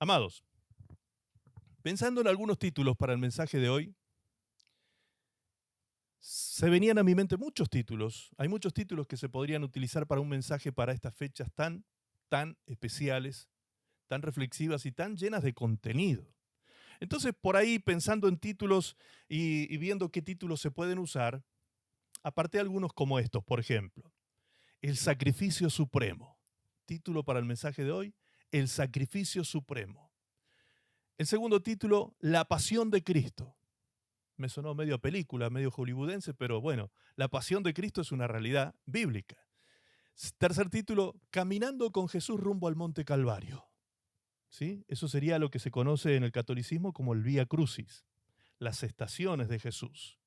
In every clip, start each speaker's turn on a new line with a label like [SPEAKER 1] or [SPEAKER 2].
[SPEAKER 1] Amados, pensando en algunos títulos para el mensaje de hoy, se venían a mi mente muchos títulos. Hay muchos títulos que se podrían utilizar para un mensaje para estas fechas tan especiales, tan reflexivas y tan llenas de contenido. Entonces, por ahí, pensando en títulos y viendo qué títulos se pueden usar, aparté algunos como estos, por ejemplo. El sacrificio supremo. Título para el mensaje de hoy, el sacrificio supremo. El segundo título, la pasión de Cristo. Me sonó medio a película, medio hollywoodense, pero bueno, la pasión de Cristo es una realidad bíblica. Tercer título, caminando con Jesús rumbo al Monte Calvario. ¿Sí? Eso sería lo que se conoce en el catolicismo como el Vía Crucis, las estaciones de Jesús,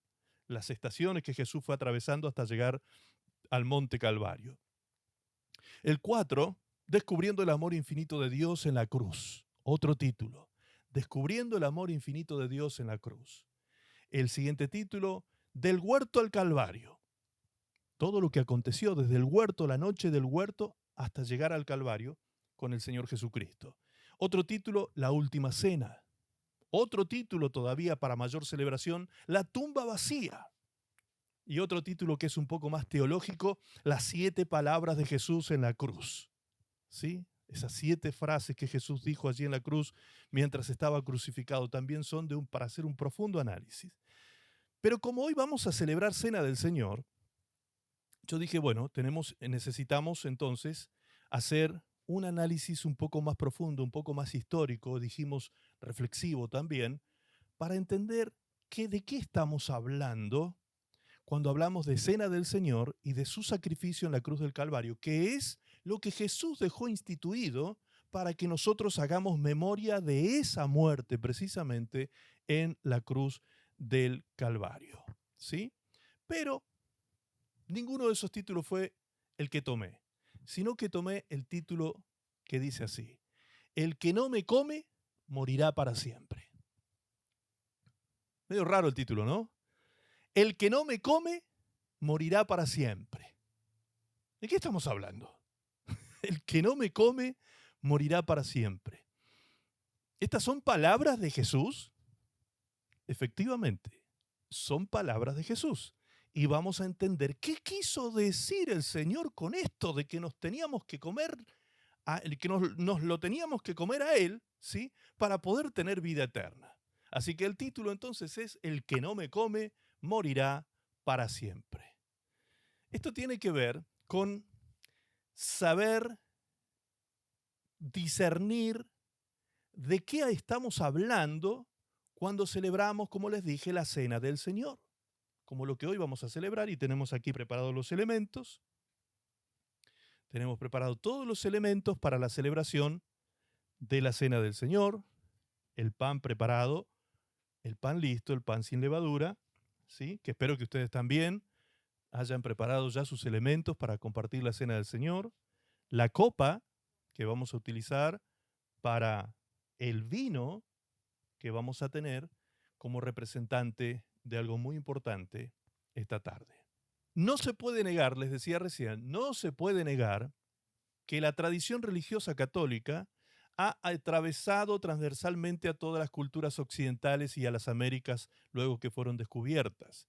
[SPEAKER 1] las estaciones que Jesús fue atravesando hasta llegar al Monte Calvario. El 4, descubriendo el amor infinito de Dios en la cruz. Otro título, descubriendo el amor infinito de Dios en la cruz. El siguiente título, del huerto al Calvario. Todo lo que aconteció desde el huerto, la noche del huerto, hasta llegar al Calvario con el Señor Jesucristo. Otro título, la última cena. Otro título todavía para mayor celebración, la tumba vacía. Y otro título que es un poco más teológico, las 7 palabras de Jesús en la cruz. ¿Sí? Esas 7 frases que Jesús dijo allí en la cruz mientras estaba crucificado también son para hacer un profundo análisis. Pero como hoy vamos a celebrar Cena del Señor, yo dije, bueno, necesitamos entonces hacer un análisis un poco más profundo, un poco más histórico, dijimos reflexivo también, para entender de qué estamos hablando cuando hablamos de Cena del Señor y de su sacrificio en la cruz del Calvario, que es lo que Jesús dejó instituido para que nosotros hagamos memoria de esa muerte precisamente en la cruz del Calvario. ¿Sí? Pero ninguno de esos títulos fue el que tomé, sino que tomé el título que dice así: el que no me come, morirá para siempre. Medio raro el título, ¿no? El que no me come, morirá para siempre. ¿De qué estamos hablando? El que no me come, morirá para siempre. ¿Estas son palabras de Jesús? Efectivamente, son palabras de Jesús. Y vamos a entender qué quiso decir el Señor con esto de que nos teníamos que comer, que nos lo teníamos que comer a Él, ¿sí? Para poder tener vida eterna. Así que el título entonces es: el que no me come, morirá para siempre. Esto tiene que ver con saber discernir de qué estamos hablando cuando celebramos, como les dije, la Cena del Señor, como lo que hoy vamos a celebrar, y tenemos aquí preparados los elementos. Tenemos preparados todos los elementos para la celebración de la Cena del Señor, el pan preparado, el pan listo, el pan sin levadura, ¿sí? Que espero que ustedes también hayan preparado ya sus elementos para compartir la Cena del Señor, la copa que vamos a utilizar para el vino que vamos a tener como representante de algo muy importante esta tarde. No se puede negar, les decía recién, no se puede negar que la tradición religiosa católica ha atravesado transversalmente a todas las culturas occidentales y a las Américas luego que fueron descubiertas.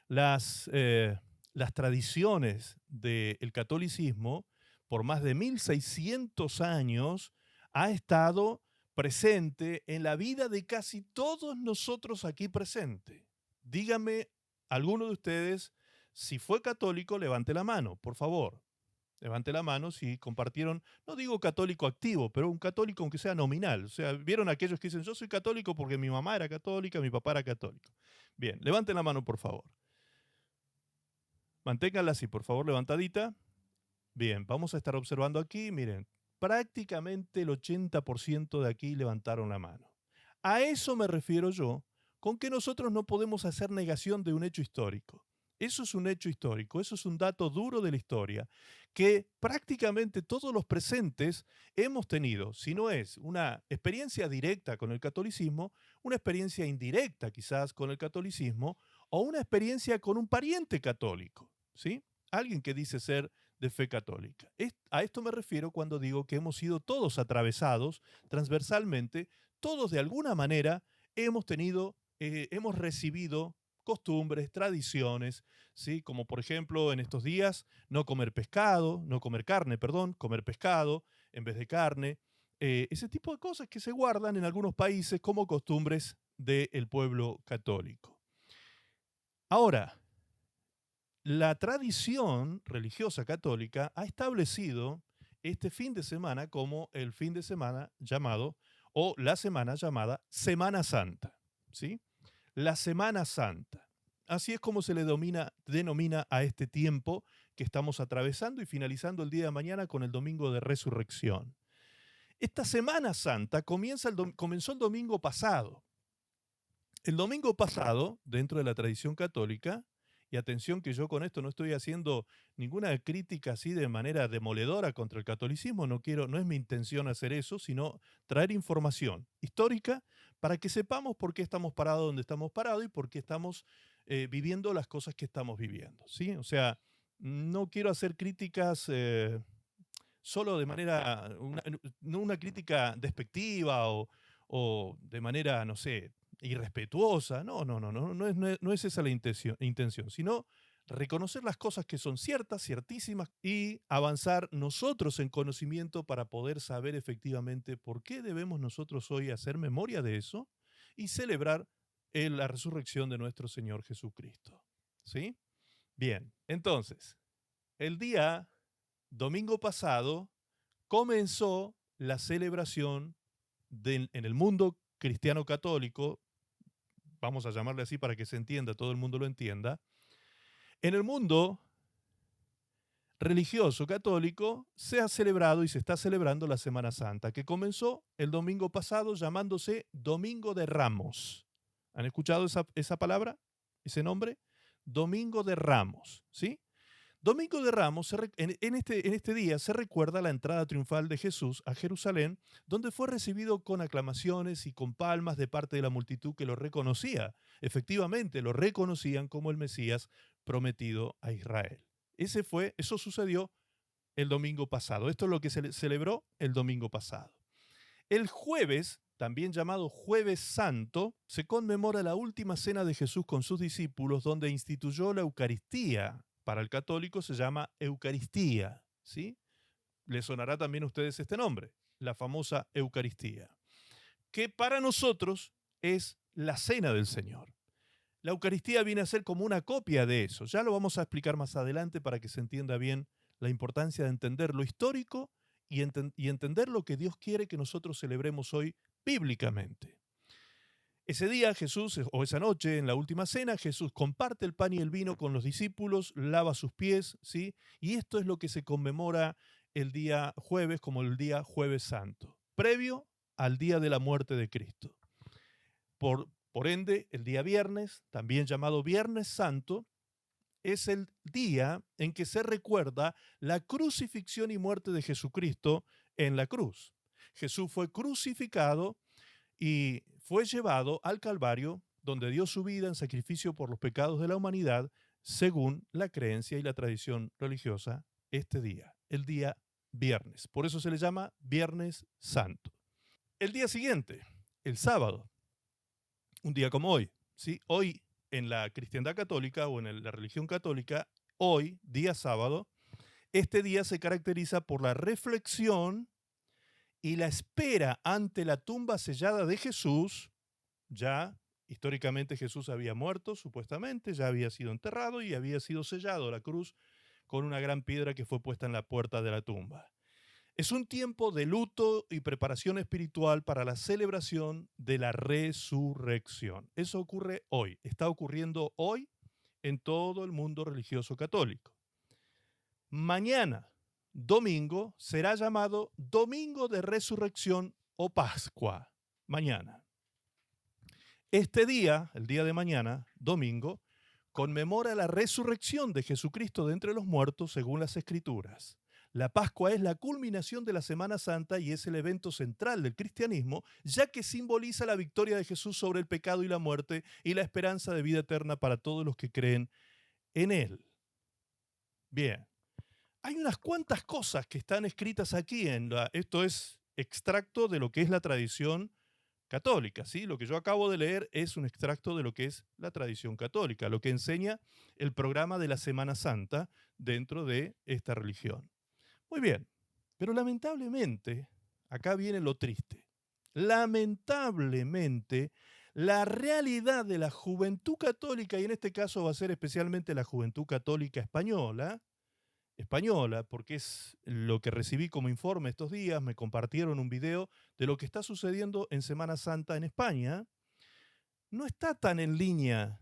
[SPEAKER 1] Las tradiciones del catolicismo, por más de 1600 años, ha estado presente en la vida de casi todos nosotros aquí presentes. Dígame, alguno de ustedes, si fue católico, levante la mano, por favor. Levante la mano si compartieron, no digo católico activo, pero un católico aunque sea nominal. O sea, ¿vieron aquellos que dicen, yo soy católico porque mi mamá era católica, mi papá era católico? Bien, levanten la mano, por favor. Manténganla así, por favor, levantadita. Bien, vamos a estar observando aquí, miren, prácticamente el 80% de aquí levantaron la mano. A eso me refiero yo, con que nosotros no podemos hacer negación de un hecho histórico. Eso es un hecho histórico, eso es un dato duro de la historia, que prácticamente todos los presentes hemos tenido, si no es una experiencia directa con el catolicismo, una experiencia indirecta quizás con el catolicismo, o una experiencia con un pariente católico, ¿sí? Alguien que dice ser de fe católica. A esto me refiero cuando digo que hemos sido todos atravesados transversalmente, todos de alguna manera hemos recibido costumbres, tradiciones, ¿sí? Como por ejemplo en estos días no comer carne, comer pescado en vez de carne, ese tipo de cosas que se guardan en algunos países como costumbres del pueblo católico. Ahora, la tradición religiosa católica ha establecido este fin de semana como el fin de semana llamado, o la semana llamada Semana Santa, ¿sí? La Semana Santa. Así es como se le denomina a este tiempo que estamos atravesando y finalizando el día de mañana con el Domingo de Resurrección. Esta Semana Santa comenzó el domingo pasado. El domingo pasado, dentro de la tradición católica, y atención que yo con esto no estoy haciendo ninguna crítica así de manera demoledora contra el catolicismo, no es mi intención hacer eso, sino traer información histórica para que sepamos por qué estamos parados donde estamos parados y por qué estamos viviendo las cosas que estamos viviendo, ¿sí? O sea, no quiero hacer críticas solo de manera, no una crítica despectiva o de manera, no sé, irrespetuosa. No es esa la intención, sino reconocer las cosas que son ciertas, ciertísimas, y avanzar nosotros en conocimiento para poder saber efectivamente por qué debemos nosotros hoy hacer memoria de eso y celebrar la resurrección de nuestro Señor Jesucristo. ¿Sí? Bien, entonces, el día domingo pasado comenzó la celebración en el mundo cristiano católico, vamos a llamarle así para que se entienda, todo el mundo lo entienda. En el mundo religioso católico se ha celebrado y se está celebrando la Semana Santa, que comenzó el domingo pasado llamándose Domingo de Ramos. ¿Han escuchado esa palabra, ese nombre? Domingo de Ramos, ¿sí? Domingo de Ramos, en este día se recuerda la entrada triunfal de Jesús a Jerusalén, donde fue recibido con aclamaciones y con palmas de parte de la multitud que lo reconocía. Efectivamente, lo reconocían como el Mesías prometido a Israel. Eso sucedió el domingo pasado. Esto es lo que se celebró el domingo pasado. El jueves, también llamado Jueves Santo, se conmemora la última cena de Jesús con sus discípulos, donde instituyó la Eucaristía. Para el católico se llama Eucaristía, ¿sí? Les sonará también a ustedes este nombre, la famosa Eucaristía, que para nosotros es la cena del Señor. La Eucaristía viene a ser como una copia de eso. Ya lo vamos a explicar más adelante para que se entienda bien la importancia de entender lo histórico y entender lo que Dios quiere que nosotros celebremos hoy bíblicamente. Ese día Jesús, o esa noche, en la última cena, Jesús comparte el pan y el vino con los discípulos, lava sus pies, ¿sí? Y esto es lo que se conmemora el día jueves como el día Jueves Santo, previo al día de la muerte de Cristo. Por ende, el día viernes, también llamado Viernes Santo, es el día en que se recuerda la crucifixión y muerte de Jesucristo en la cruz. Jesús fue crucificado y fue llevado al Calvario, donde dio su vida en sacrificio por los pecados de la humanidad, según la creencia y la tradición religiosa, este día, el día viernes. Por eso se le llama Viernes Santo. El día siguiente, el sábado, un día como hoy, ¿sí? Hoy en la cristiandad católica o en la religión católica, hoy, día sábado, este día se caracteriza por la reflexión y la espera ante la tumba sellada de Jesús. Ya históricamente Jesús había muerto, supuestamente, ya había sido enterrado y había sido sellado la cruz con una gran piedra que fue puesta en la puerta de la tumba. Es un tiempo de luto y preparación espiritual para la celebración de la resurrección. Eso ocurre hoy, está ocurriendo hoy en todo el mundo religioso católico. Mañana, domingo, será llamado Domingo de Resurrección o Pascua. Mañana. Este día, el día de mañana, domingo, conmemora la resurrección de Jesucristo de entre los muertos según las Escrituras. La Pascua es la culminación de la Semana Santa y es el evento central del cristianismo, ya que simboliza la victoria de Jesús sobre el pecado y la muerte y la esperanza de vida eterna para todos los que creen en Él. Bien, hay unas cuantas cosas que están escritas aquí. Esto es extracto de lo que es la tradición católica, ¿sí? Lo que yo acabo de leer es un extracto de lo que es la tradición católica, lo que enseña el programa de la Semana Santa dentro de esta religión. Muy bien, pero lamentablemente, acá viene lo triste. Lamentablemente, la realidad de la juventud católica, y en este caso va a ser especialmente la juventud católica española, porque es lo que recibí como informe estos días, me compartieron un video de lo que está sucediendo en Semana Santa en España, no está tan en línea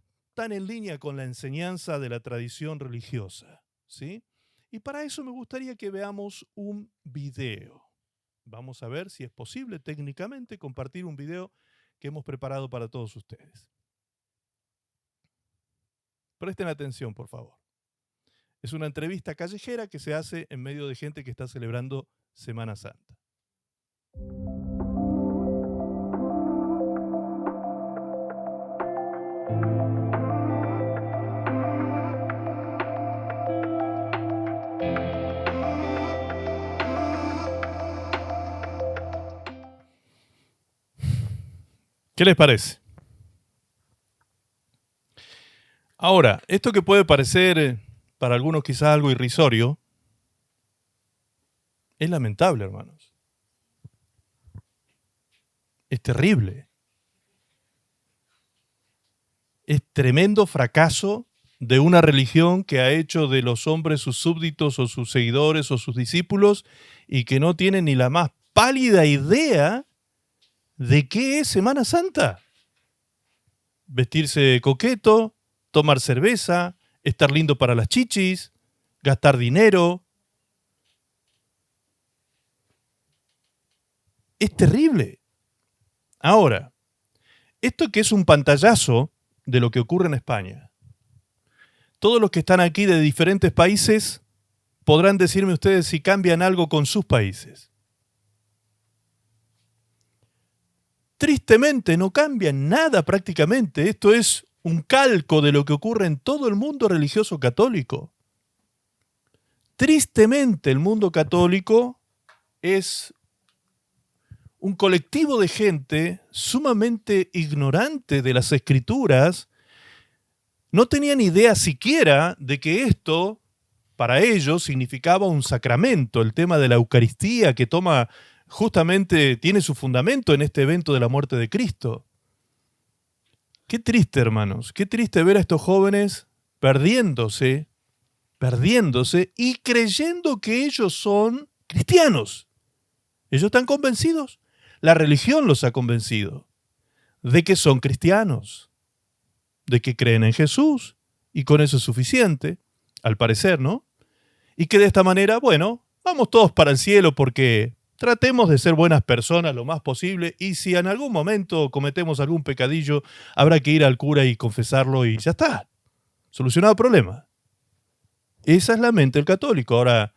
[SPEAKER 1] con la enseñanza de la tradición religiosa, ¿sí? Y para eso me gustaría que veamos un video. Vamos a ver si es posible técnicamente compartir un video que hemos preparado para todos ustedes. Presten atención, por favor. Es una entrevista callejera que se hace en medio de gente que está celebrando Semana Santa. ¿Qué les parece? Ahora, esto que puede parecer para algunos quizás algo irrisorio, es lamentable, hermanos. Es terrible. Es tremendo fracaso de una religión que ha hecho de los hombres sus súbditos o sus seguidores o sus discípulos y que no tienen ni la más pálida idea de qué es Semana Santa. Vestirse coqueto, tomar cerveza, estar lindo para las chichis, gastar dinero. Es terrible. Ahora, esto que es un pantallazo de lo que ocurre en España. Todos los que están aquí de diferentes países podrán decirme ustedes si cambian algo con sus países. Tristemente no cambian nada prácticamente. Esto es un calco de lo que ocurre en todo el mundo religioso católico. Tristemente el mundo católico es un colectivo de gente sumamente ignorante de las Escrituras. No tenían idea siquiera de que esto, para ellos, significaba un sacramento. El tema de la Eucaristía que justamente tiene su fundamento en este evento de la muerte de Cristo. Qué triste, hermanos, qué triste ver a estos jóvenes perdiéndose y creyendo que ellos son cristianos. Ellos están convencidos. La religión los ha convencido de que son cristianos, de que creen en Jesús, y con eso es suficiente, al parecer, ¿no? Y que de esta manera, bueno, vamos todos para el cielo porque tratemos de ser buenas personas lo más posible, y si en algún momento cometemos algún pecadillo, habrá que ir al cura y confesarlo y ya está. Solucionado el problema. Esa es la mente del católico. Ahora,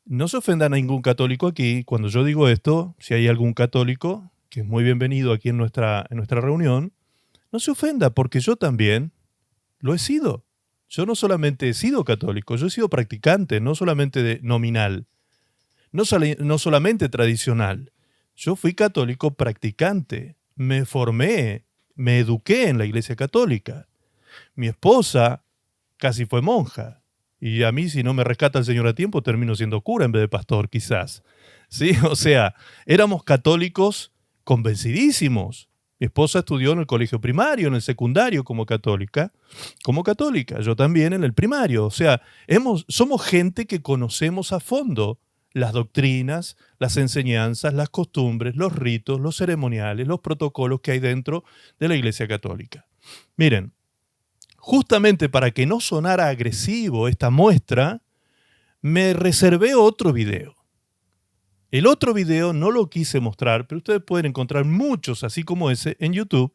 [SPEAKER 1] no se ofendan a ningún católico aquí. Cuando yo digo esto, si hay algún católico, que es muy bienvenido aquí en nuestra reunión, no se ofenda porque yo también lo he sido. Yo no solamente he sido católico, yo he sido practicante, no solamente nominal. No solamente tradicional. Yo fui católico practicante, me formé, me eduqué en la Iglesia Católica. Mi esposa casi fue monja. Y a mí, si no me rescata el Señor a tiempo, termino siendo cura en vez de pastor, quizás. ¿Sí? O sea, éramos católicos convencidísimos. Mi esposa estudió en el colegio primario, en el secundario como católica. Yo también en el primario. O sea, somos gente que conocemos a fondo las doctrinas, las enseñanzas, las costumbres, los ritos, los ceremoniales, los protocolos que hay dentro de la Iglesia Católica. Miren, justamente para que no sonara agresivo esta muestra, me reservé otro video. El otro video no lo quise mostrar, pero ustedes pueden encontrar muchos, así como ese, en YouTube,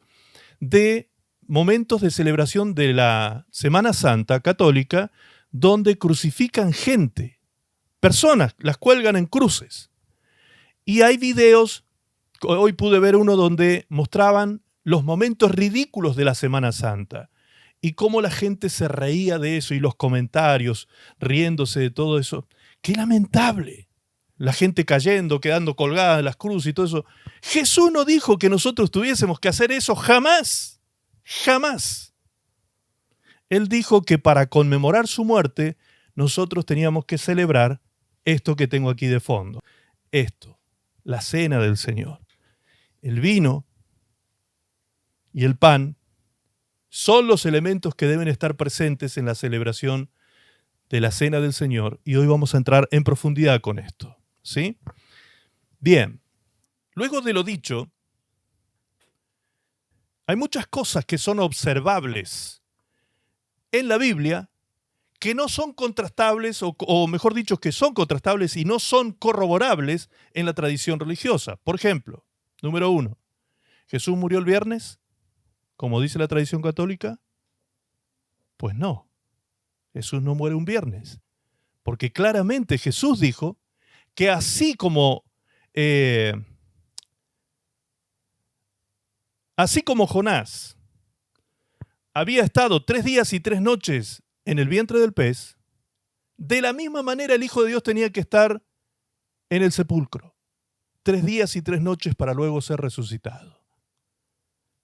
[SPEAKER 1] de momentos de celebración de la Semana Santa católica, donde crucifican gente. Personas, las cuelgan en cruces. Y hay videos, hoy pude ver uno donde mostraban los momentos ridículos de la Semana Santa y cómo la gente se reía de eso y los comentarios riéndose de todo eso. Qué lamentable. La gente cayendo, quedando colgada en las cruces y todo eso. Jesús no dijo que nosotros tuviésemos que hacer eso jamás. Jamás. Él dijo que para conmemorar su muerte, nosotros teníamos que celebrar esto que tengo aquí de fondo. Esto, la cena del Señor. El vino y el pan son los elementos que deben estar presentes en la celebración de la cena del Señor, y hoy vamos a entrar en profundidad con esto, ¿sí? Bien, luego de lo dicho, hay muchas cosas que son observables en la Biblia que no son contrastables, o mejor dicho, que son contrastables y no son corroborables en la tradición religiosa. Por ejemplo, número 1, ¿Jesús murió el viernes, como dice la tradición católica? Pues no. Jesús no muere un viernes, porque claramente Jesús dijo que así como Jonás había estado 3 días y 3 noches en el vientre del pez, de la misma manera el Hijo de Dios tenía que estar en el sepulcro, 3 días y 3 noches para luego ser resucitado.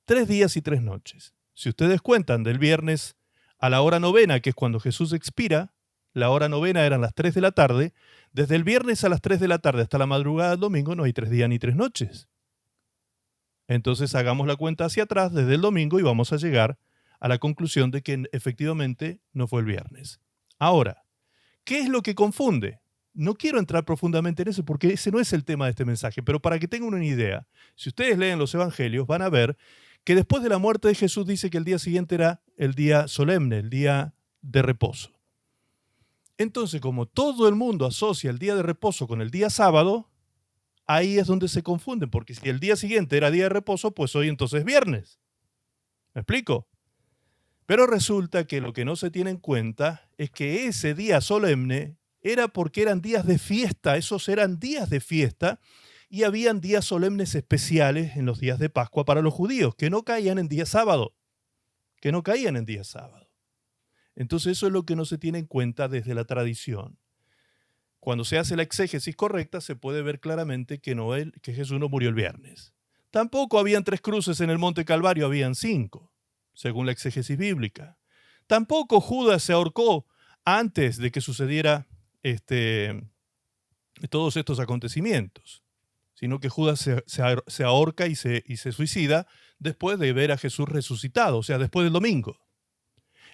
[SPEAKER 1] 3 días y 3 noches. Si ustedes cuentan del viernes a la hora novena, que es cuando Jesús expira, la hora novena eran las 3 de la tarde, desde el viernes a las 3 de la tarde hasta la madrugada del domingo no hay 3 días ni 3 noches. Entonces hagamos la cuenta hacia atrás desde el domingo y vamos a llegar a la conclusión de que efectivamente no fue el viernes. Ahora, ¿qué es lo que confunde? No quiero entrar profundamente en eso porque ese no es el tema de este mensaje, pero para que tengan una idea, si ustedes leen los evangelios van a ver que después de la muerte de Jesús dice que el día siguiente era el día solemne, el día de reposo. Entonces, como todo el mundo asocia el día de reposo con el día sábado, ahí es donde se confunden, porque si el día siguiente era día de reposo, pues hoy entonces es viernes. ¿Me explico? Pero resulta que lo que no se tiene en cuenta es que ese día solemne era porque eran días de fiesta, esos eran días de fiesta, y habían días solemnes especiales en los días de Pascua para los judíos, que no caían en día sábado, Entonces eso es lo que no se tiene en cuenta desde la tradición. Cuando se hace la exégesis correcta, se puede ver claramente que Jesús no murió el viernes. Tampoco habían 3 cruces en el Monte Calvario, habían 5, según la exégesis bíblica. Tampoco Judas se ahorcó antes de que sucediera todos estos acontecimientos, sino que Judas se ahorca y se suicida después de ver a Jesús resucitado, o sea, después del domingo.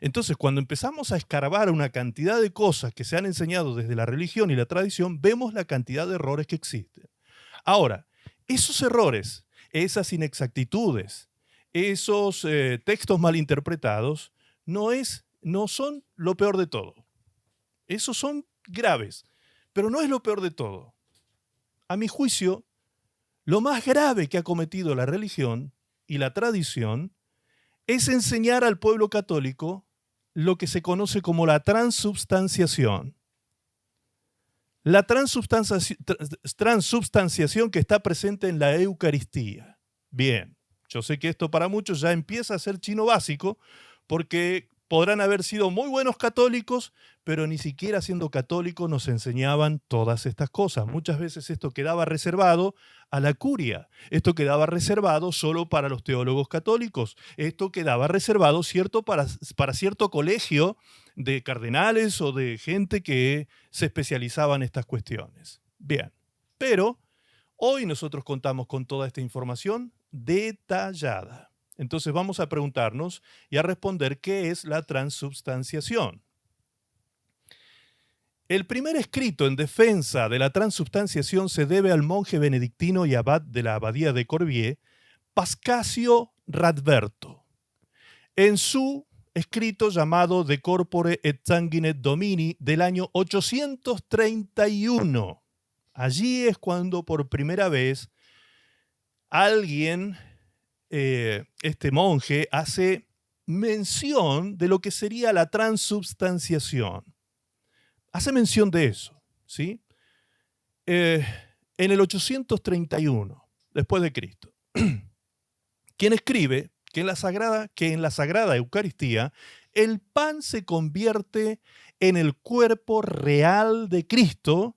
[SPEAKER 1] Entonces, cuando empezamos a escarbar una cantidad de cosas que se han enseñado desde la religión y la tradición, vemos la cantidad de errores que existen. Ahora, esos errores, esas inexactitudes, esos textos mal interpretados, no son lo peor de todo. Esos son graves, pero no es lo peor de todo. A mi juicio, lo más grave que ha cometido la religión y la tradición es enseñar al pueblo católico lo que se conoce como la transubstanciación. La transubstanciación que está presente en la Eucaristía. Bien, yo sé que esto para muchos ya empieza a ser chino básico, porque podrán haber sido muy buenos católicos, pero ni siquiera siendo católicos nos enseñaban todas estas cosas. Muchas veces esto quedaba reservado a la curia, esto quedaba reservado solo para los teólogos católicos, esto quedaba reservado para cierto colegio de cardenales o de gente que se especializaba en estas cuestiones. Bien, pero hoy nosotros contamos con toda esta información detallada. Entonces vamos a preguntarnos y a responder qué es la transubstanciación. El primer escrito en defensa de la transubstanciación se debe al monje benedictino y abad de la abadía de Corbier, Pascasio Radberto, en su escrito llamado De Corpore et Sanguine Domini del año 831. Allí es cuando por primera vez alguien, este monje, hace mención de lo que sería la transubstanciación. Hace mención de eso, ¿sí? En el 831, después de Cristo, quien escribe que en la Sagrada Eucaristía el pan se convierte en el cuerpo real de Cristo,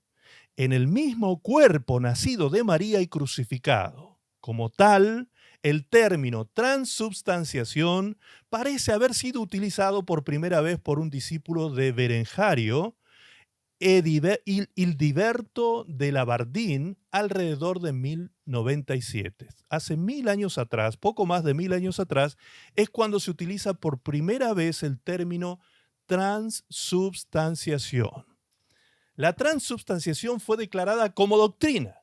[SPEAKER 1] en el mismo cuerpo nacido de María y crucificado. Como tal, el término transubstanciación parece haber sido utilizado por primera vez por un discípulo de Berengario, Hildiberto de Labardín, alrededor de 1097. Hace 1000 años atrás, poco más de 1000 años atrás, es cuando se utiliza por primera vez el término transubstanciación. La transubstanciación fue declarada como doctrina,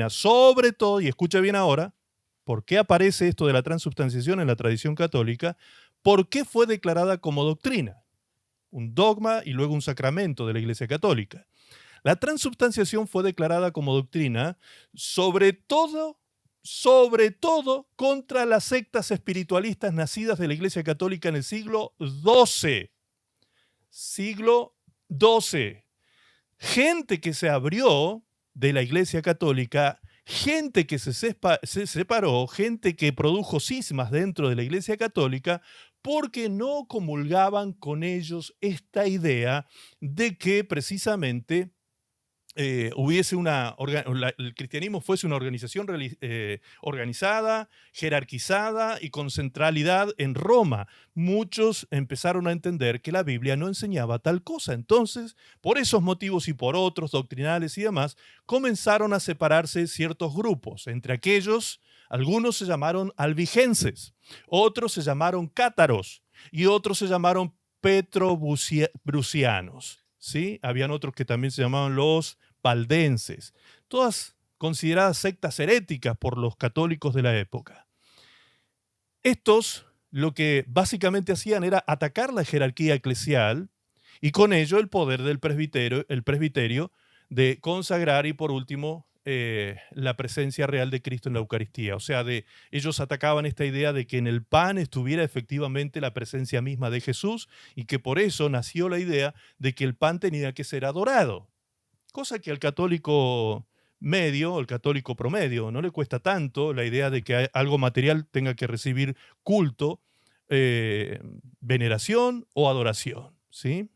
[SPEAKER 1] sobre todo, y escucha bien ahora, ¿por qué aparece esto de la transubstanciación en la tradición católica? ¿Por qué fue declarada como doctrina? Un dogma y luego un sacramento de la Iglesia Católica. La transubstanciación fue declarada como doctrina, sobre todo contra las sectas espiritualistas nacidas de la Iglesia Católica en el siglo XII. Siglo XII. Gente que se abrió de la Iglesia Católica, gente que se separó, gente que produjo cismas dentro de la Iglesia Católica, porque no comulgaban con ellos esta idea de que precisamente el cristianismo fuese una organización organizada, jerarquizada y con centralidad en Roma. Muchos empezaron a entender que la Biblia no enseñaba tal cosa. Entonces, por esos motivos y por otros doctrinales y demás, comenzaron a separarse ciertos grupos. Entre aquellos, algunos se llamaron albigenses, otros se llamaron cátaros y otros se llamaron petrobrusianos. ¿Sí? Habían otros que también se llamaban los valdenses, todas consideradas sectas heréticas por los católicos de la época. Estos lo que básicamente hacían era atacar la jerarquía eclesial y con ello el poder del presbiterio de consagrar y por último la presencia real de Cristo en la Eucaristía. O sea, ellos atacaban esta idea de que en el pan estuviera efectivamente la presencia misma de Jesús y que por eso nació la idea de que el pan tenía que ser adorado. Cosa que al católico medio, el católico promedio, no le cuesta tanto la idea de que algo material tenga que recibir culto, veneración o adoración. ¿Sí?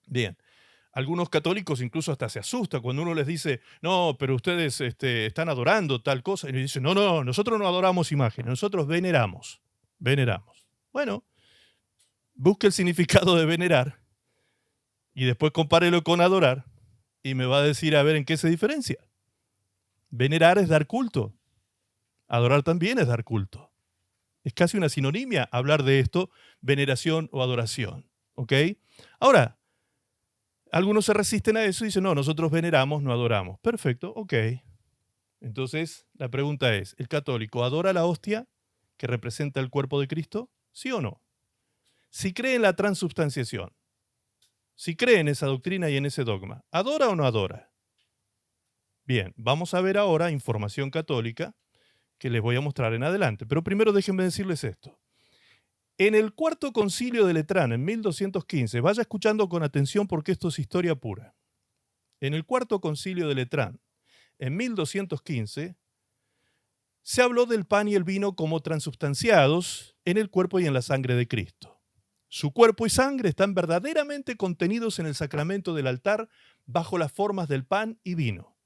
[SPEAKER 1] Bien. Algunos católicos incluso hasta se asustan cuando uno les dice, no, pero ustedes están adorando tal cosa. Y les dicen, no, nosotros no adoramos imágenes, nosotros veneramos. Bueno, busque el significado de venerar y después compárelo con adorar y me va a decir a ver en qué se diferencia. Venerar es dar culto. Adorar también es dar culto. Es casi una sinonimia hablar de esto, veneración o adoración. ¿Ok? Ahora, algunos se resisten a eso y dicen, no, nosotros veneramos, no adoramos. Perfecto, ok. Entonces, la pregunta es, ¿el católico adora la hostia que representa el cuerpo de Cristo? ¿Sí o no? Si cree en la transubstanciación, si cree en esa doctrina y en ese dogma, ¿adora o no adora? Bien, vamos a ver ahora información católica que les voy a mostrar en adelante. Pero primero déjenme decirles esto. En el Cuarto Concilio de Letrán, en 1215, vaya escuchando con atención porque esto es historia pura. En el Cuarto Concilio de Letrán, en 1215, se habló del pan y el vino como transubstanciados en el cuerpo y en la sangre de Cristo. Su cuerpo y sangre están verdaderamente contenidos en el sacramento del altar bajo las formas del pan y vino,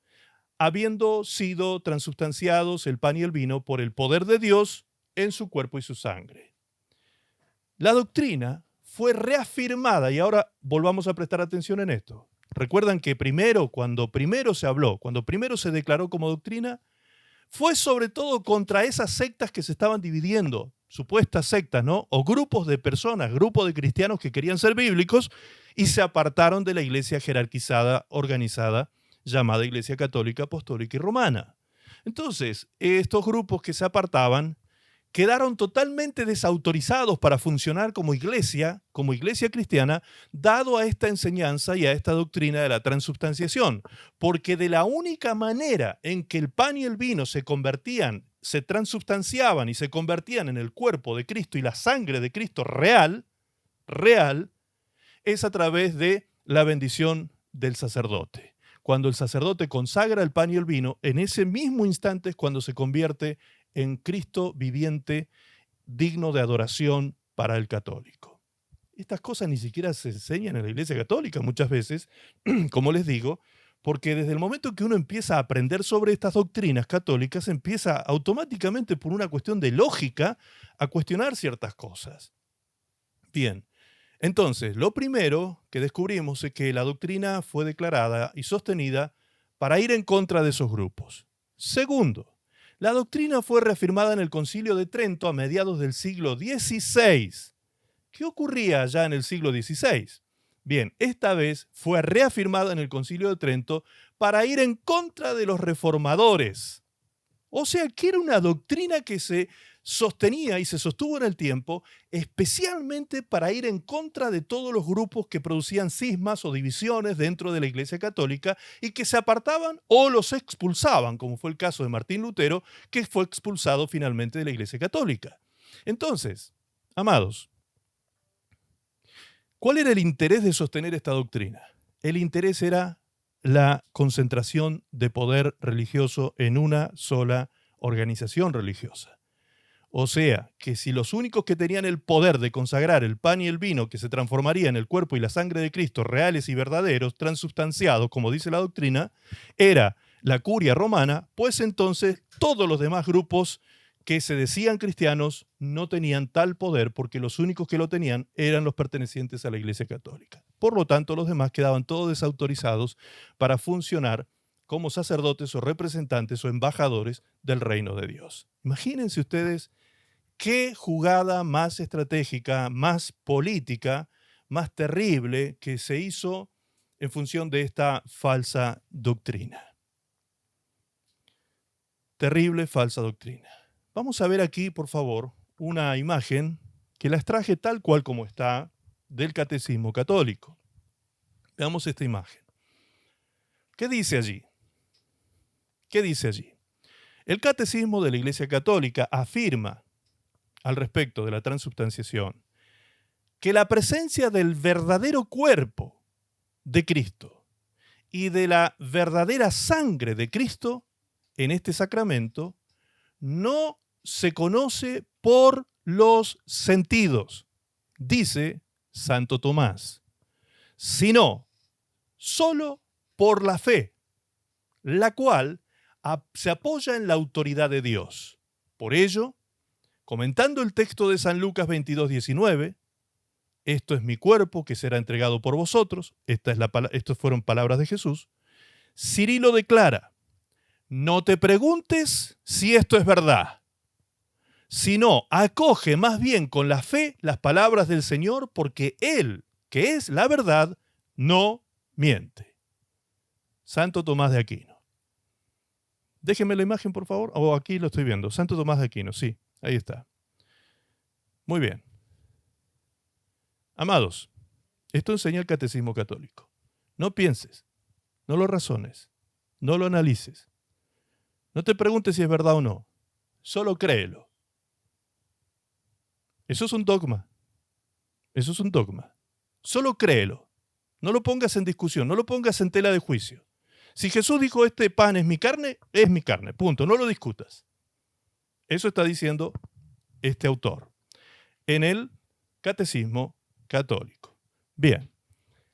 [SPEAKER 1] habiendo sido transubstanciados el pan y el vino por el poder de Dios en su cuerpo y su sangre. La doctrina fue reafirmada, y ahora volvamos a prestar atención en esto. Recuerdan que cuando primero se habló, cuando primero se declaró como doctrina, fue sobre todo contra esas sectas que se estaban dividiendo, supuestas sectas, ¿no? O grupos de personas, grupos de cristianos que querían ser bíblicos y se apartaron de la iglesia jerarquizada, organizada, llamada Iglesia Católica, Apostólica y Romana. Entonces, estos grupos que se apartaban quedaron totalmente desautorizados para funcionar como iglesia cristiana, dado a esta enseñanza y a esta doctrina de la transubstanciación. Porque de la única manera en que el pan y el vino se transubstanciaban y se convertían en el cuerpo de Cristo y la sangre de Cristo real, es a través de la bendición del sacerdote. Cuando el sacerdote consagra el pan y el vino, en ese mismo instante es cuando se convierte en Cristo viviente, digno de adoración para el católico. Estas cosas ni siquiera se enseñan en la Iglesia Católica muchas veces, como les digo, porque desde el momento que uno empieza a aprender sobre estas doctrinas católicas, empieza automáticamente por una cuestión de lógica a cuestionar ciertas cosas. Bien, entonces, lo primero que descubrimos es que la doctrina fue declarada y sostenida para ir en contra de esos grupos. Segundo, la doctrina fue reafirmada en el Concilio de Trento a mediados del siglo XVI. ¿Qué ocurría allá en el siglo XVI? Bien, esta vez fue reafirmada en el Concilio de Trento para ir en contra de los reformadores. O sea, que era una doctrina que se sostenía y se sostuvo en el tiempo, especialmente para ir en contra de todos los grupos que producían cismas o divisiones dentro de la Iglesia Católica y que se apartaban o los expulsaban, como fue el caso de Martín Lutero, que fue expulsado finalmente de la Iglesia Católica. Entonces, amados, ¿cuál era el interés de sostener esta doctrina? El interés era la concentración de poder religioso en una sola organización religiosa. O sea, que si los únicos que tenían el poder de consagrar el pan y el vino que se transformaría en el cuerpo y la sangre de Cristo reales y verdaderos, transubstanciados, como dice la doctrina, era la curia romana, pues entonces todos los demás grupos que se decían cristianos no tenían tal poder porque los únicos que lo tenían eran los pertenecientes a la Iglesia Católica. Por lo tanto, los demás quedaban todos desautorizados para funcionar como sacerdotes o representantes o embajadores del reino de Dios. Imagínense ustedes qué jugada más estratégica, más política, más terrible que se hizo en función de esta falsa doctrina. Terrible falsa doctrina. Vamos a ver aquí, por favor, una imagen que la extraje tal cual como está del Catecismo Católico. Veamos esta imagen. ¿Qué dice allí? ¿Qué dice allí? El Catecismo de la Iglesia Católica afirma al respecto de la transubstanciación que la presencia del verdadero cuerpo de Cristo y de la verdadera sangre de Cristo en este sacramento no se conoce por los sentidos, dice Santo Tomás, sino solo por la fe, la cual se apoya en la autoridad de Dios. Por ello, comentando el texto de San Lucas 22:19, esto es mi cuerpo que será entregado por vosotros, estas fueron palabras de Jesús, Cirilo declara, no te preguntes si esto es verdad, sino acoge más bien con la fe las palabras del Señor, porque Él, que es la verdad, no miente. Santo Tomás de Aquino. Déjenme la imagen, por favor. Aquí lo estoy viendo. Santo Tomás de Aquino, sí, ahí está. Muy bien. Amados, esto enseña el Catecismo Católico. No pienses, no lo razones, no lo analices. No te preguntes si es verdad o no. Solo créelo. Eso es un dogma. Eso es un dogma. Solo créelo. No lo pongas en discusión, no lo pongas en tela de juicio. Si Jesús dijo este pan es mi carne, punto, no lo discutas. Eso está diciendo este autor en el Catecismo Católico. Bien,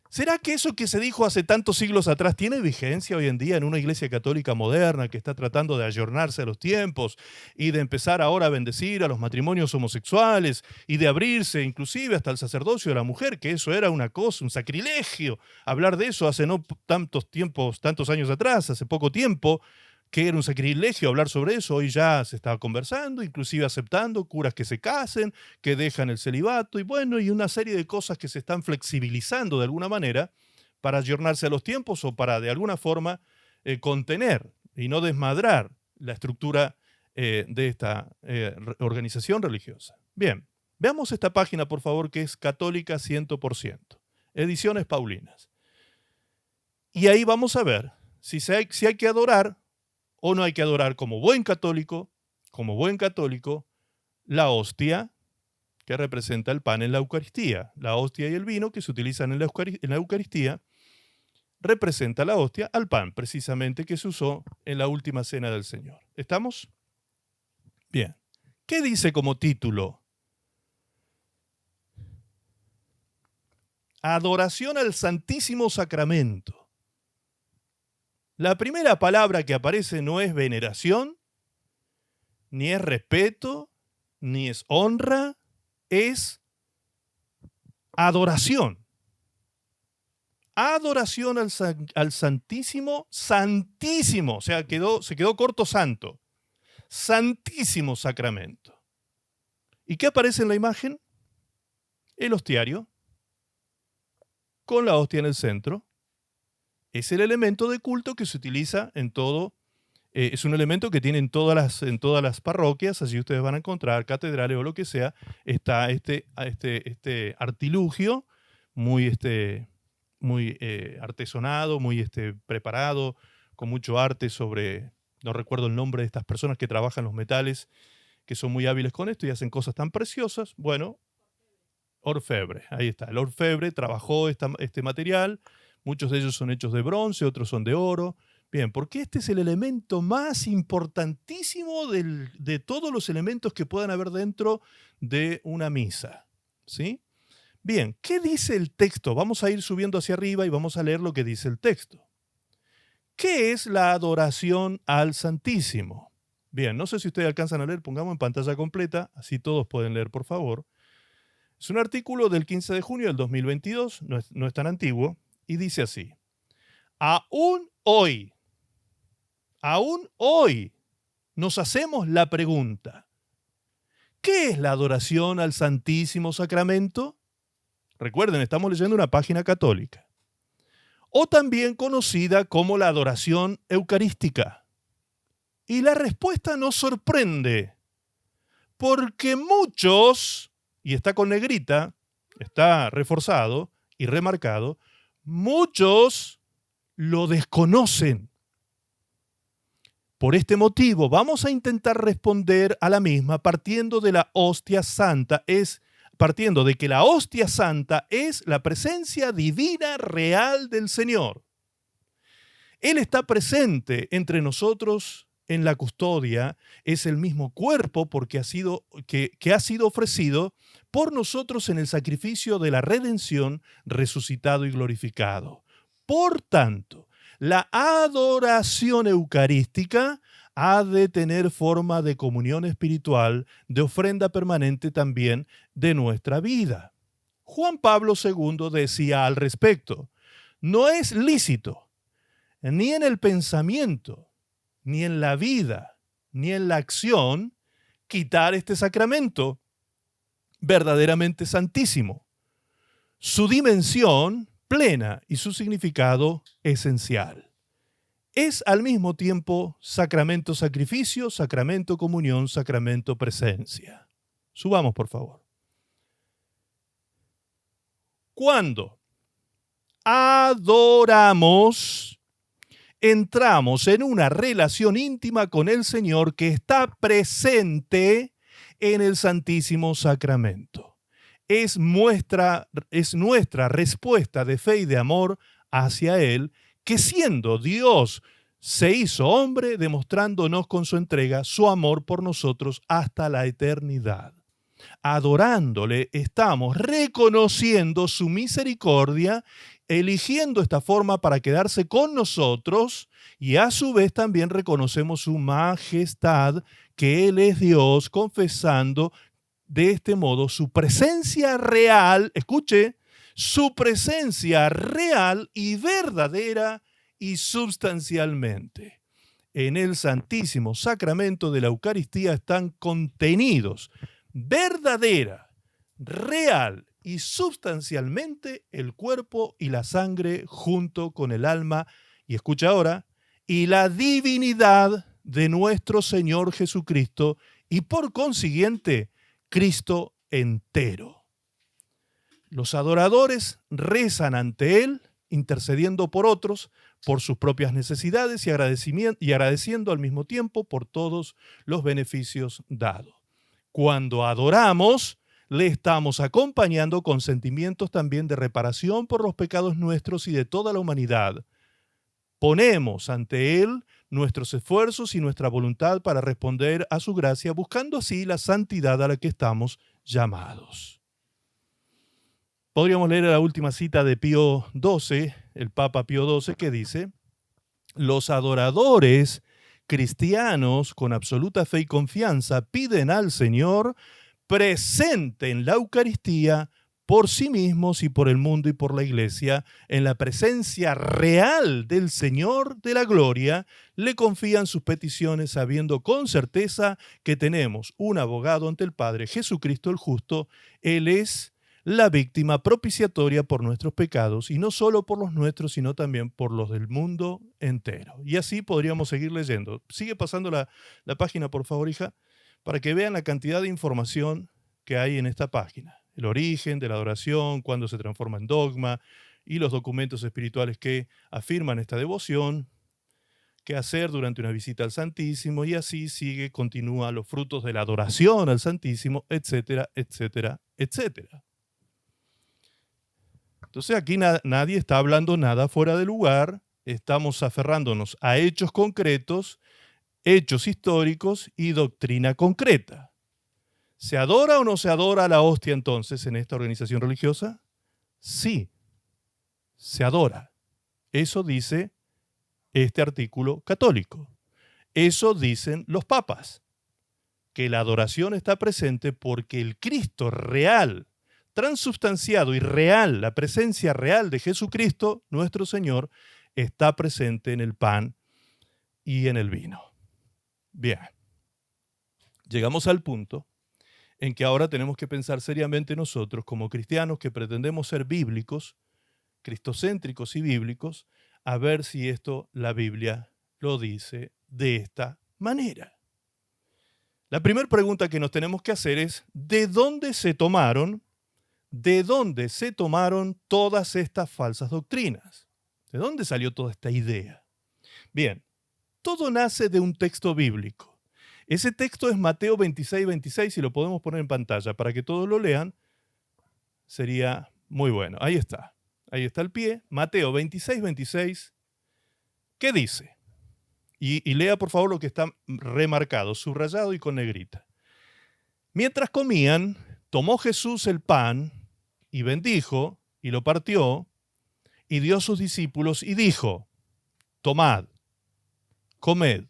[SPEAKER 1] ¿será que eso que se dijo hace tantos siglos atrás tiene vigencia hoy en día en una iglesia católica moderna que está tratando de ayornarse a los tiempos y de empezar ahora a bendecir a los matrimonios homosexuales y de abrirse inclusive hasta el sacerdocio de la mujer, que eso era una cosa, un sacrilegio? Hablar de eso hace no tantos años atrás, hace poco tiempo, que era un sacrilegio hablar sobre eso. Hoy ya se está conversando, inclusive aceptando curas que se casen, que dejan el celibato y bueno, y una serie de cosas que se están flexibilizando de alguna manera para ayornarse a los tiempos o para de alguna forma contener y no desmadrar la estructura de esta organización religiosa. Bien, veamos esta página, por favor, que es Católica 100%, Ediciones Paulinas. Y ahí vamos a ver si hay que adorar o no hay que adorar como buen católico, la hostia que representa el pan en la Eucaristía. La hostia y el vino que se utilizan en la Eucaristía representa la hostia al pan, precisamente que se usó en la última cena del Señor. ¿Estamos? Bien. ¿Qué dice como título Adoración al Santísimo Sacramento. La primera palabra que aparece no es veneración, ni es respeto, ni es honra, es adoración. Adoración al Santísimo, Santísimo, o sea, se quedó corto santo. Santísimo Sacramento. ¿Y qué aparece en la imagen? El hostiario, con la hostia en el centro. Es el elemento de culto que se utiliza en todo, es un elemento que tiene en todas las parroquias, así ustedes van a encontrar, catedrales o lo que sea, está este artilugio muy artesonado, muy preparado, con mucho arte sobre, no recuerdo el nombre de estas personas que trabajan los metales, que son muy hábiles con esto y hacen cosas tan preciosas. Bueno, orfebre, ahí está. El orfebre trabajó este material, muchos de ellos son hechos de bronce, otros son de oro. Bien, porque este es el elemento más importantísimo de todos los elementos que puedan haber dentro de una misa, ¿sí? Bien, ¿qué dice el texto? Vamos a ir subiendo hacia arriba y vamos a leer lo que dice el texto. ¿Qué es la adoración al Santísimo? Bien, no sé si ustedes alcanzan a leer, pongamos en pantalla completa, así todos pueden leer, por favor. Es un artículo del 15 de junio del 2022, no es tan antiguo, y dice así: aún hoy, nos hacemos la pregunta, ¿qué es la adoración al Santísimo Sacramento? Recuerden, estamos leyendo una página católica. O también conocida como la adoración eucarística. Y la respuesta nos sorprende, porque muchos, y está con negrita, está reforzado y remarcado, muchos lo desconocen. Por este motivo, vamos a intentar responder a la misma partiendo de la hostia santa, partiendo de que la hostia santa es la presencia divina real del Señor. Él está presente entre nosotros en la custodia, es el mismo cuerpo porque que ha sido ofrecido por nosotros en el sacrificio de la redención, resucitado y glorificado. Por tanto, la adoración eucarística ha de tener forma de comunión espiritual, de ofrenda permanente también de nuestra vida. Juan Pablo II decía al respecto: no es lícito, ni en el pensamiento, ni en la vida, ni en la acción, quitar este sacramento verdaderamente santísimo, su dimensión plena y su significado esencial. Es al mismo tiempo sacramento sacrificio, sacramento comunión, sacramento presencia. Subamos, por favor. Cuando adoramos, entramos en una relación íntima con el Señor que está presente en el Santísimo Sacramento. Es nuestra respuesta de fe y de amor hacia Él, que siendo Dios se hizo hombre, demostrándonos con su entrega su amor por nosotros hasta la eternidad. Adorándole, estamos reconociendo su misericordia, eligiendo esta forma para quedarse con nosotros, y a su vez también reconocemos su majestad, que Él es Dios, confesando de este modo su presencia real, escuche, su presencia real y verdadera y substancialmente. En el Santísimo Sacramento de la Eucaristía están contenidos verdadera, real y substancialmente el cuerpo y la sangre junto con el alma, y escucha ahora, y la divinidad de nuestro Señor Jesucristo, y por consiguiente, Cristo entero. Los adoradores rezan ante Él, intercediendo por otros, por sus propias necesidades y agradeciendo al mismo tiempo por todos los beneficios dados. Cuando adoramos, le estamos acompañando con sentimientos también de reparación por los pecados nuestros y de toda la humanidad. Ponemos ante Él nuestros esfuerzos y nuestra voluntad para responder a su gracia, buscando así la santidad a la que estamos llamados. Podríamos leer la última cita de Pío XII, el Papa Pío XII, que dice: los adoradores cristianos con absoluta fe y confianza piden al Señor presente en la Eucaristía por sí mismos y por el mundo y por la Iglesia, en la presencia real del Señor de la gloria, le confían sus peticiones sabiendo con certeza que tenemos un abogado ante el Padre, Jesucristo el justo. Él es la víctima propiciatoria por nuestros pecados, y no solo por los nuestros, sino también por los del mundo entero. Y así podríamos seguir leyendo. Sigue pasando la página, por favor, hija, para que vean la cantidad de información que hay en esta página. El origen de la adoración, cuándo se transforma en dogma, y los documentos espirituales que afirman esta devoción, qué hacer durante una visita al Santísimo, y así sigue, continúa los frutos de la adoración al Santísimo, etcétera, etcétera, etcétera. Entonces aquí nadie está hablando nada fuera de lugar, estamos aferrándonos a hechos concretos, hechos históricos y doctrina concreta. ¿Se adora o no se adora a la hostia entonces en esta organización religiosa? Sí, se adora. Eso dice este artículo católico. Eso dicen los papas, que la adoración está presente porque el Cristo real, transubstanciado y real, la presencia real de Jesucristo, nuestro Señor, está presente en el pan y en el vino. Bien, llegamos al punto en que ahora tenemos que pensar seriamente nosotros, como cristianos que pretendemos ser bíblicos, cristocéntricos y bíblicos, a ver si esto la Biblia lo dice de esta manera. La primera pregunta que nos tenemos que hacer es: ¿de dónde se tomaron todas estas falsas doctrinas? ¿De dónde salió toda esta idea? Bien, todo nace de un texto bíblico. Ese texto es Mateo 26, 26, y lo podemos poner en pantalla para que todos lo lean. Sería muy bueno. Ahí está el pie. Mateo 26, 26. ¿Qué dice? Y lea por favor lo que está remarcado, subrayado y con negrita. Mientras comían, tomó Jesús el pan y bendijo y lo partió y dio a sus discípulos y dijo: tomad, comed.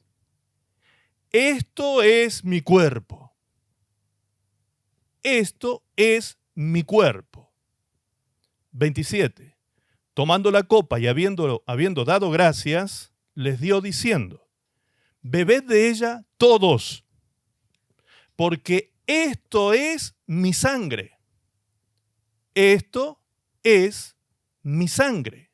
[SPEAKER 1] Esto es mi cuerpo. Esto es mi cuerpo. 27. Tomando la copa y habiendo dado gracias, les dio diciendo: bebed de ella todos, porque esto es mi sangre. Esto es mi sangre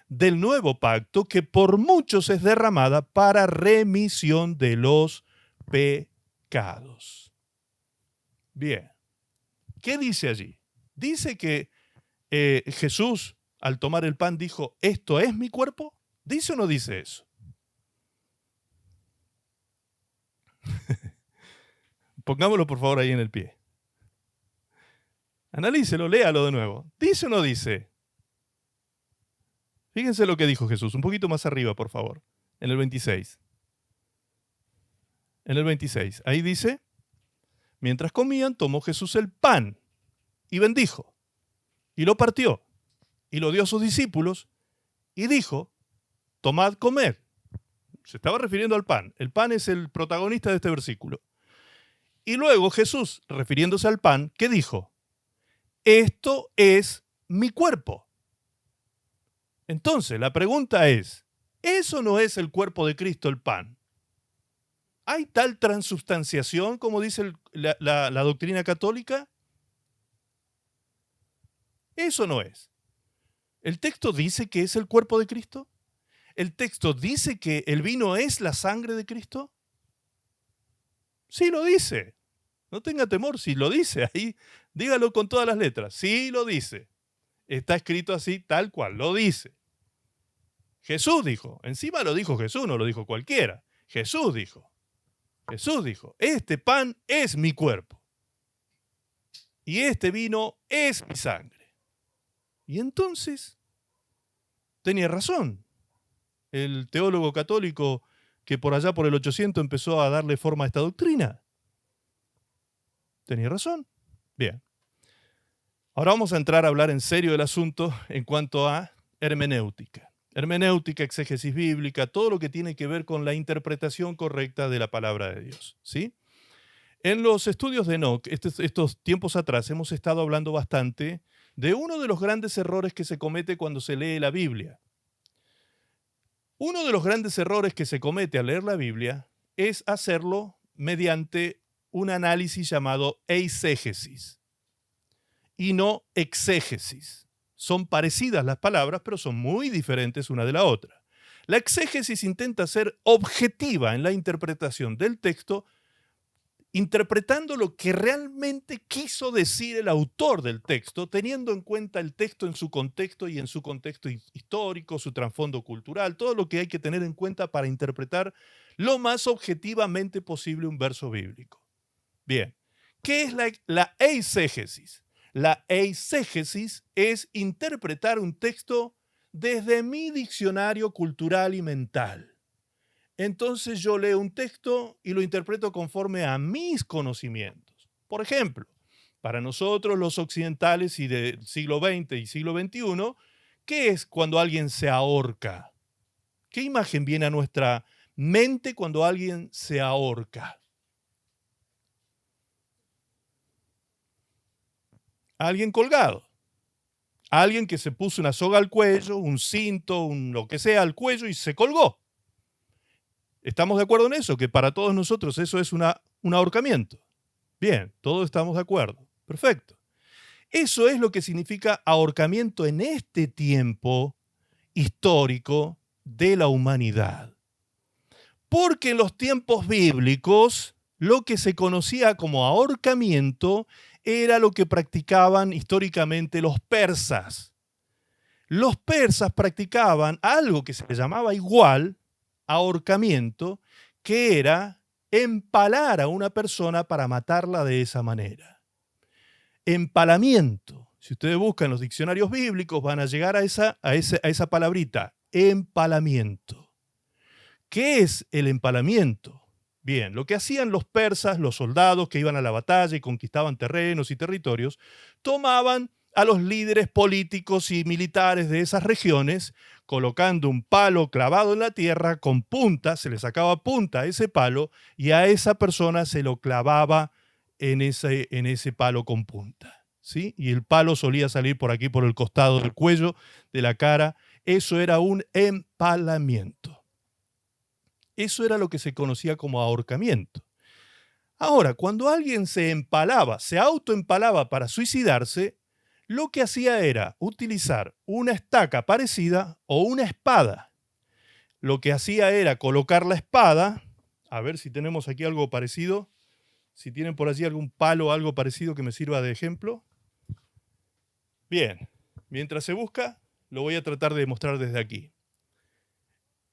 [SPEAKER 1] del nuevo pacto, que por muchos es derramada para remisión de los pecados. Bien, ¿qué dice allí? Dice que Jesús, al tomar el pan, dijo: ¿esto es mi cuerpo? ¿Dice o no dice eso? Pongámoslo por favor ahí en el pie. Analícelo, léalo de nuevo. ¿Dice o no dice? Fíjense lo que dijo Jesús, un poquito más arriba, por favor, en el 26. En el 26, ahí dice: mientras comían, tomó Jesús el pan y bendijo, y lo partió, y lo dio a sus discípulos, y dijo: tomad, comed. Se estaba refiriendo al pan. El pan es el protagonista de este versículo. Y luego Jesús, refiriéndose al pan, ¿qué dijo? Esto es mi cuerpo. Entonces, la pregunta es: ¿eso no es el cuerpo de Cristo, el pan? ¿Hay tal transubstanciación como dice la doctrina católica? Eso no es. ¿El texto dice que es el cuerpo de Cristo? ¿El texto dice que el vino es la sangre de Cristo? Sí lo dice. No tenga temor, si lo dice ahí, dígalo con todas las letras. Sí lo dice. Está escrito así, tal cual, lo dice. Jesús dijo, encima lo dijo Jesús, no lo dijo cualquiera. Jesús dijo, este pan es mi cuerpo y este vino es mi sangre. Y entonces, tenía razón el teólogo católico que por allá por el 800 empezó a darle forma a esta doctrina. Tenía razón. Bien. Ahora vamos a entrar a hablar en serio del asunto en cuanto a hermenéutica. Hermenéutica, exégesis bíblica, todo lo que tiene que ver con la interpretación correcta de la palabra de Dios, ¿sí? En los estudios de Enoch, estos tiempos atrás, hemos estado hablando bastante de uno de los grandes errores que se comete cuando se lee la Biblia. Uno de los grandes errores que se comete al leer la Biblia es hacerlo mediante un análisis llamado eisegesis y no exégesis. Son parecidas las palabras, pero son muy diferentes una de la otra. La exégesis intenta ser objetiva en la interpretación del texto, interpretando lo que realmente quiso decir el autor del texto, teniendo en cuenta el texto en su contexto y en su contexto histórico, su trasfondo cultural, todo lo que hay que tener en cuenta para interpretar lo más objetivamente posible un verso bíblico. Bien, ¿qué es la eisegesis? La eisegesis es interpretar un texto desde mi diccionario cultural y mental. Entonces yo leo un texto y lo interpreto conforme a mis conocimientos. Por ejemplo, para nosotros los occidentales y del siglo XX y siglo XXI, ¿qué es cuando alguien se ahorca? ¿Qué imagen viene a nuestra mente cuando alguien se ahorca? Alguien colgado. Alguien que se puso una soga al cuello, un cinto, lo que sea al cuello y se colgó. ¿Estamos de acuerdo en eso? Que para todos nosotros eso es un ahorcamiento. Bien, todos estamos de acuerdo. Perfecto. Eso es lo que significa ahorcamiento en este tiempo histórico de la humanidad. Porque en los tiempos bíblicos lo que se conocía como ahorcamiento era lo que practicaban históricamente los persas. Los persas practicaban algo que se le llamaba igual ahorcamiento, que era empalar a una persona para matarla de esa manera. Empalamiento. Si ustedes buscan los diccionarios bíblicos van a llegar a esa palabrita, empalamiento. ¿Qué es el empalamiento? Bien, lo que hacían los persas, los soldados que iban a la batalla y conquistaban terrenos y territorios, tomaban a los líderes políticos y militares de esas regiones, colocando un palo clavado en la tierra con punta, se le sacaba punta a ese palo y a esa persona se lo clavaba en ese palo con punta, ¿sí? Y el palo solía salir por aquí, por el costado del cuello, de la cara. Eso era un empalamiento. Eso era lo que se conocía como ahorcamiento. Ahora, cuando alguien se empalaba, se autoempalaba para suicidarse, lo que hacía era utilizar una estaca parecida o una espada. Lo que hacía era colocar la espada, a ver si tenemos aquí algo parecido, si tienen por allí algún palo o algo parecido que me sirva de ejemplo. Bien, mientras se busca, lo voy a tratar de mostrar desde aquí.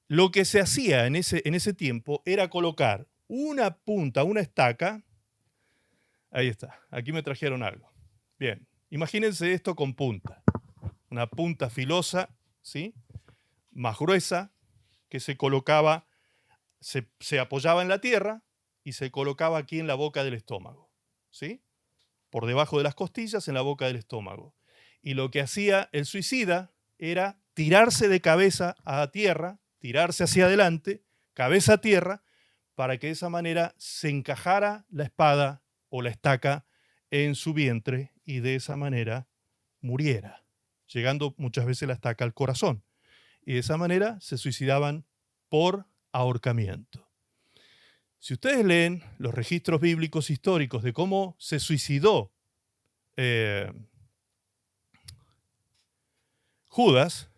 [SPEAKER 1] Lo que se hacía en ese tiempo era colocar una punta, una estaca. Ahí está, aquí me trajeron algo. Bien, imagínense esto con punta. Una punta filosa, ¿sí? Más gruesa, que se colocaba, se apoyaba en la tierra y se colocaba aquí en la boca del estómago, ¿sí? Por debajo de las costillas, en la boca del estómago. Y lo que hacía el suicida era tirarse de cabeza a tierra, tirarse hacia adelante, cabeza a tierra, para que de esa manera se encajara la espada o la estaca en su vientre y de esa manera muriera, llegando muchas veces la estaca al corazón. Y de esa manera se suicidaban por ahorcamiento. Si ustedes leen los registros bíblicos históricos de cómo se suicidó Judas,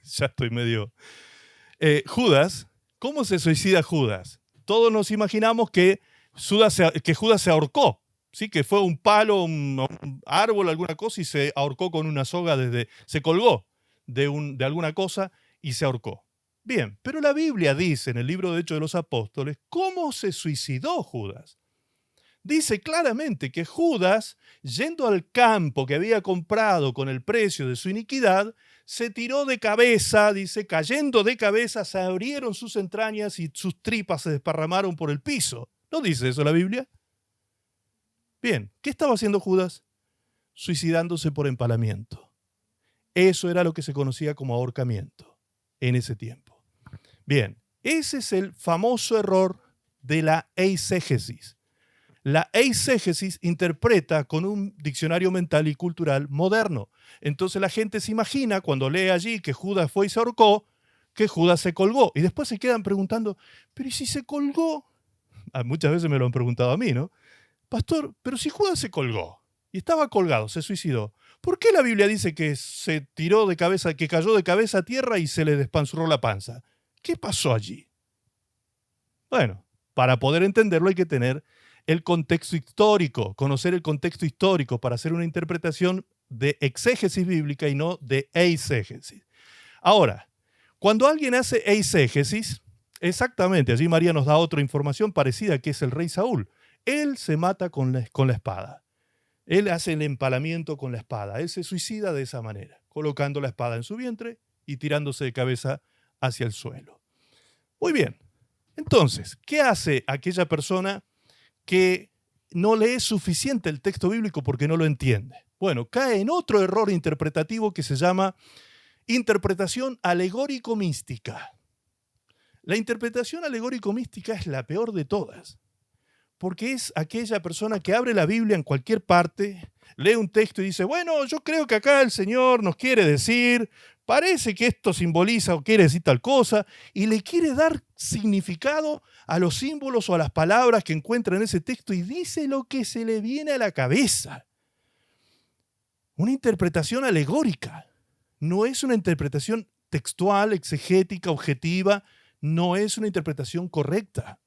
[SPEAKER 1] ya estoy medio... Judas, ¿cómo se suicida Judas? Todos nos imaginamos que Judas se ahorcó, ¿sí? Que fue un palo, un árbol, alguna cosa, y se ahorcó con una soga se colgó de alguna cosa y se ahorcó. Bien, pero la Biblia dice en el libro de Hechos de los Apóstoles cómo se suicidó Judas. Dice claramente que Judas, yendo al campo que había comprado con el precio de su iniquidad, se tiró de cabeza, dice, cayendo de cabeza, se abrieron sus entrañas y sus tripas se desparramaron por el piso. ¿No dice eso la Biblia? Bien, ¿qué estaba haciendo Judas? suicidándose por empalamiento. Eso era lo que se conocía como ahorcamiento en ese tiempo. Bien, ese es el famoso error de la eisegesis. La eisegesis interpreta con un diccionario mental y cultural moderno. Entonces la gente se imagina, cuando lee allí que Judas fue y se ahorcó, que Judas se colgó. Y después se quedan preguntando, pero ¿y si se colgó? Muchas veces me lo han preguntado a mí, ¿no? Pastor, pero si Judas se colgó y estaba colgado, se suicidó, ¿por qué la Biblia dice que se tiró de cabeza, que cayó de cabeza a tierra y se le despanzurró la panza? ¿Qué pasó allí? Bueno, para poder entenderlo hay que tener el contexto histórico, conocer el contexto histórico para hacer una interpretación de exégesis bíblica y no de eisegesis. Ahora, cuando alguien hace eisegesis, exactamente, allí María nos da otra información parecida, que es el rey Saúl. Él se mata con la espada. Él hace el empalamiento con la espada. Él se suicida de esa manera, colocando la espada en su vientre y tirándose de cabeza hacia el suelo. Muy bien. Entonces, ¿qué hace aquella persona que no lee suficiente el texto bíblico porque no lo entiende? Bueno, cae en otro error interpretativo que se llama interpretación alegórico-mística. La interpretación alegórico-mística es la peor de todas, porque es aquella persona que abre la Biblia en cualquier parte, lee un texto y dice, bueno, yo creo que acá el Señor nos quiere decir, parece que esto simboliza o quiere decir tal cosa, y le quiere dar significado a los símbolos o a las palabras que encuentra en ese texto y dice lo que se le viene a la cabeza. Una interpretación alegórica. No es una interpretación textual, exegética, objetiva, no es una interpretación correcta.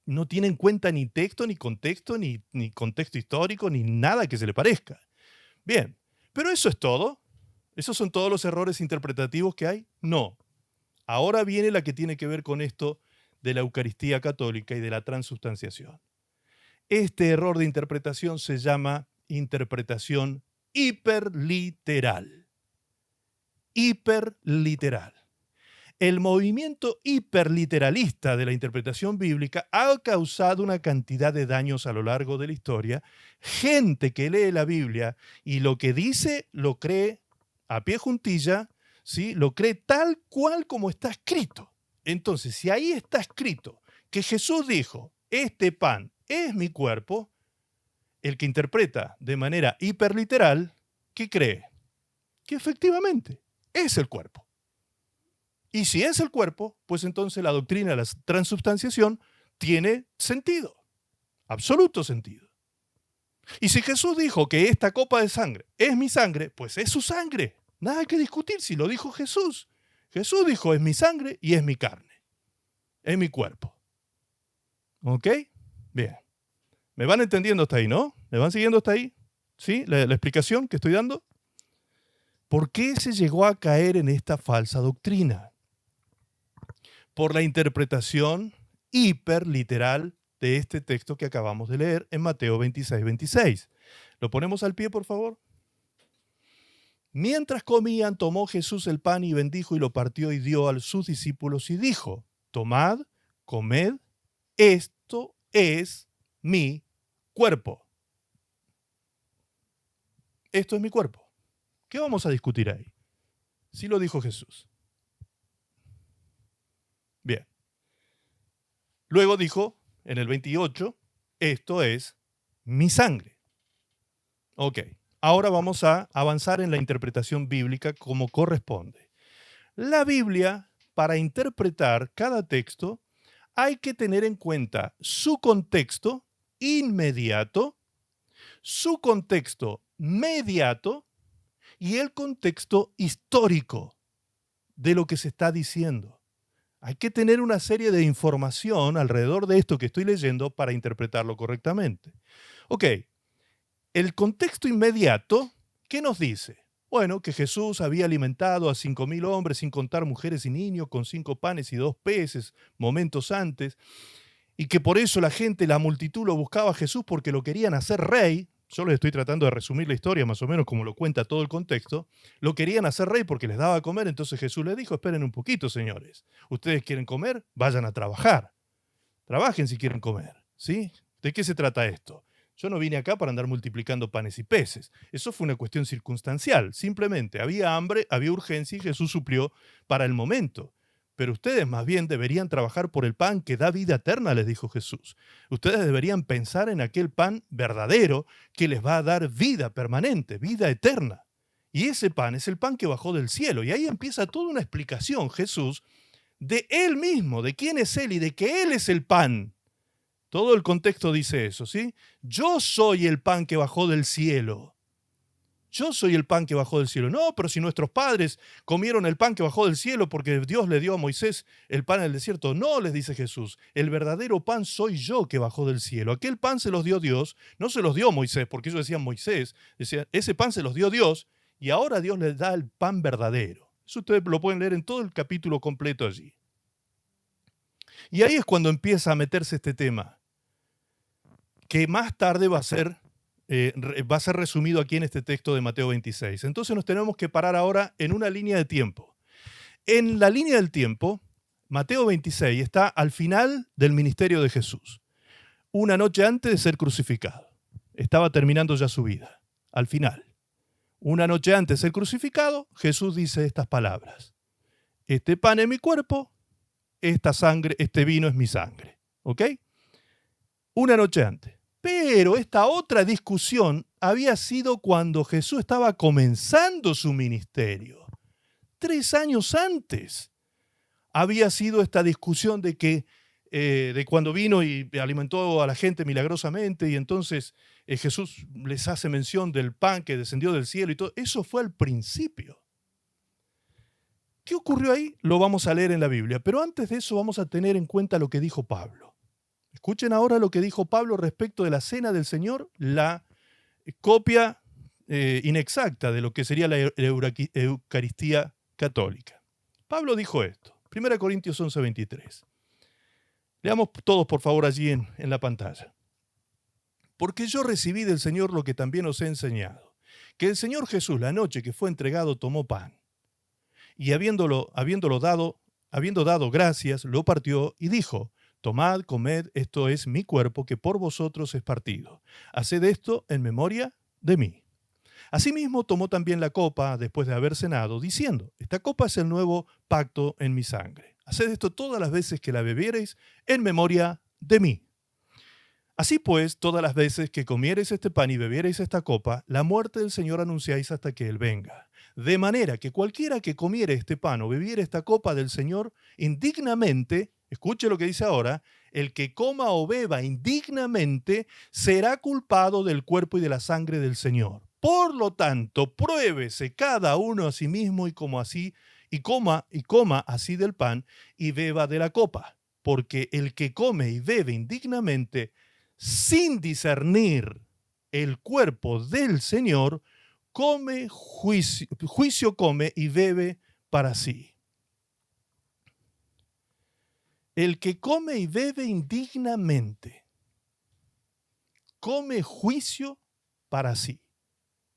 [SPEAKER 1] No tiene en cuenta ni texto, ni contexto, ni contexto histórico, ni nada que se le parezca. Bien, pero eso es todo. ¿Esos son todos los errores interpretativos que hay? No. Ahora viene la que tiene que ver con esto de la Eucaristía católica y de la transubstanciación. Este error de interpretación se llama interpretación hiperliteral. Hiperliteral. El movimiento hiperliteralista de la interpretación bíblica ha causado una cantidad de daños a lo largo de la historia. Gente que lee la Biblia y lo que dice lo cree a pie juntilla, ¿sí? Lo cree tal cual como está escrito. Entonces, si ahí está escrito que Jesús dijo, este pan es mi cuerpo, el que interpreta de manera hiperliteral, ¿qué cree? Que efectivamente es el cuerpo. Y si es el cuerpo, pues entonces la doctrina de la transubstanciación tiene sentido, absoluto sentido. Y si Jesús dijo que esta copa de sangre es mi sangre, pues es su sangre. Nada que discutir si lo dijo Jesús. Jesús dijo es mi sangre y es mi carne, es mi cuerpo. ¿Ok? Bien. ¿Me van entendiendo hasta ahí, no? ¿Me van siguiendo hasta ahí? ¿Sí? ¿La explicación que estoy dando? ¿Por qué se llegó a caer en esta falsa doctrina? Por la interpretación hiperliteral de este texto que acabamos de leer en Mateo 26:26. ¿Lo ponemos al pie, por favor? Mientras comían, tomó Jesús el pan y bendijo y lo partió y dio a sus discípulos y dijo, tomad, comed, esto es mi cuerpo. Esto es mi cuerpo. ¿Qué vamos a discutir ahí? Sí lo dijo Jesús. Bien. Luego dijo, en el 28, esto es mi sangre. Ok. Ahora vamos a avanzar en la interpretación bíblica como corresponde. La Biblia, para interpretar cada texto, hay que tener en cuenta su contexto inmediato, su contexto mediato y el contexto histórico de lo que se está diciendo. Hay que tener una serie de información alrededor de esto que estoy leyendo para interpretarlo correctamente. Ok, el contexto inmediato, ¿qué nos dice? Bueno, que Jesús había alimentado a 5.000 hombres, sin contar mujeres y niños, con 5 panes y 2 peces, momentos antes, y que por eso la gente, la multitud lo buscaba a Jesús porque lo querían hacer rey. Yo les estoy tratando de resumir la historia más o menos como lo cuenta todo el contexto. Lo querían hacer rey porque les daba a comer, entonces Jesús les dijo, esperen un poquito, señores. Ustedes quieren comer, vayan a trabajar. Trabajen si quieren comer, ¿sí? ¿De qué se trata esto? Yo no vine acá para andar multiplicando panes y peces. Eso fue una cuestión circunstancial. Simplemente había hambre, había urgencia y Jesús suplió para el momento. Pero ustedes más bien deberían trabajar por el pan que da vida eterna, les dijo Jesús. Ustedes deberían pensar en aquel pan verdadero que les va a dar vida permanente, vida eterna. Y ese pan es el pan que bajó del cielo. Y ahí empieza toda una explicación, Jesús, de Él mismo, de quién es Él y de que Él es el pan. Todo el contexto dice eso, ¿sí? Yo soy el pan que bajó del cielo. Yo soy el pan que bajó del cielo. No, pero si nuestros padres comieron el pan que bajó del cielo porque Dios le dio a Moisés el pan en el desierto. No, les dice Jesús, el verdadero pan soy yo que bajó del cielo. Aquel pan se los dio Dios, no se los dio Moisés, porque ellos decían Moisés, decían, ese pan se los dio Dios y ahora Dios les da el pan verdadero. Eso ustedes lo pueden leer en todo el capítulo completo allí. Y ahí es cuando empieza a meterse este tema, que más tarde va a ser resumido aquí en este texto de Mateo 26. Entonces nos tenemos que parar ahora en una línea de tiempo. En la línea del tiempo, Mateo 26 está al final del ministerio de Jesús, una noche antes de ser crucificado. Estaba terminando ya su vida, al final. Una noche antes de ser crucificado, Jesús dice estas palabras: este pan es mi cuerpo, esta sangre, este vino es mi sangre. ¿Ok? Una noche antes. Pero esta otra discusión había sido cuando Jesús estaba comenzando su ministerio. 3 años antes había sido esta discusión de cuando vino y alimentó a la gente milagrosamente y entonces Jesús les hace mención del pan que descendió del cielo y todo. Eso fue al principio. ¿Qué ocurrió ahí? Lo vamos a leer en la Biblia, pero antes de eso vamos a tener en cuenta lo que dijo Pablo. Escuchen ahora lo que dijo Pablo respecto de la cena del Señor, la copia inexacta de lo que sería la Eucaristía católica. Pablo dijo esto, 1 Corintios 11:23. Leamos todos, por favor, allí en la pantalla. Porque yo recibí del Señor lo que también os he enseñado, que el Señor Jesús, la noche que fue entregado, tomó pan, y habiendo dado gracias, lo partió y dijo: tomad, comed, esto es mi cuerpo que por vosotros es partido. Haced esto en memoria de mí. Asimismo tomó también la copa después de haber cenado, diciendo: esta copa es el nuevo pacto en mi sangre. Haced esto todas las veces que la bebiereis en memoria de mí. Así pues, todas las veces que comiereis este pan y bebiereis esta copa, la muerte del Señor anunciáis hasta que Él venga. De manera que cualquiera que comiere este pan o bebiere esta copa del Señor indignamente, escuche lo que dice ahora, el que coma o beba indignamente será culpado del cuerpo y de la sangre del Señor. Por lo tanto, pruébese cada uno a sí mismo y coma así del pan y beba de la copa, porque el que come y bebe indignamente sin discernir el cuerpo del Señor, juicio come y bebe para sí. El que come y bebe indignamente, come juicio para sí,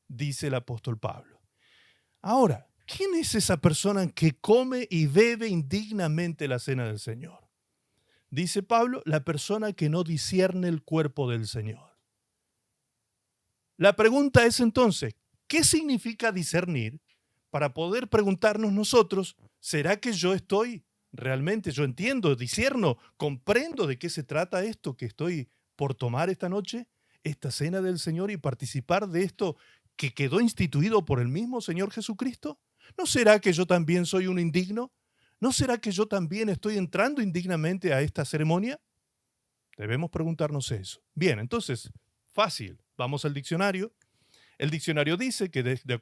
[SPEAKER 1] dice el apóstol Pablo. Ahora, ¿quién es esa persona que come y bebe indignamente la cena del Señor? Dice Pablo, la persona que no discierne el cuerpo del Señor. La pregunta es entonces, ¿qué significa discernir? Para poder preguntarnos nosotros, ¿será que yo entiendo, discierno, comprendo de qué se trata esto que estoy por tomar esta noche, esta cena del Señor y participar de esto que quedó instituido por el mismo Señor Jesucristo? ¿No será que yo también soy un indigno? ¿No será que yo también estoy entrando indignamente a esta ceremonia? Debemos preguntarnos eso. Bien, entonces, fácil, vamos al diccionario. El diccionario dice que la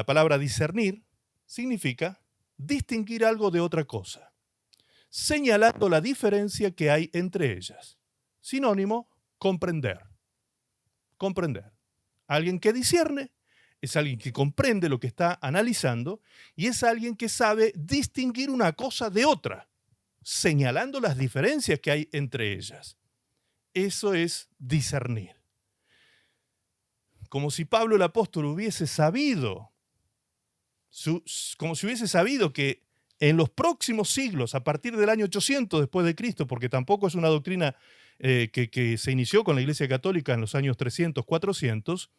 [SPEAKER 1] palabra discernir significa distinguir algo de otra cosa, señalando la diferencia que hay entre ellas. Sinónimo, comprender. Comprender. Alguien que discierne es alguien que comprende lo que está analizando y es alguien que sabe distinguir una cosa de otra, señalando las diferencias que hay entre ellas. Eso es discernir. Como si Pablo el apóstol hubiese sabido, como si hubiese sabido que en los próximos siglos, a partir del año 800 después de Cristo, porque tampoco es una doctrina que se inició con la Iglesia Católica en los años 300, 400,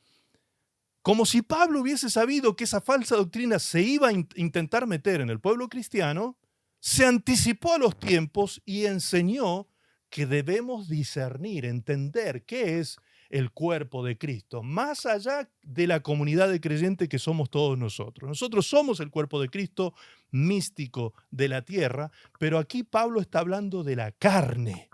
[SPEAKER 1] como si Pablo hubiese sabido que esa falsa doctrina se iba a intentar meter en el pueblo cristiano, se anticipó a los tiempos y enseñó que debemos discernir, entender qué es el cuerpo de Cristo, más allá de la comunidad de creyentes que somos todos nosotros. Nosotros somos el cuerpo de Cristo místico de la tierra, pero aquí Pablo está hablando de la carne,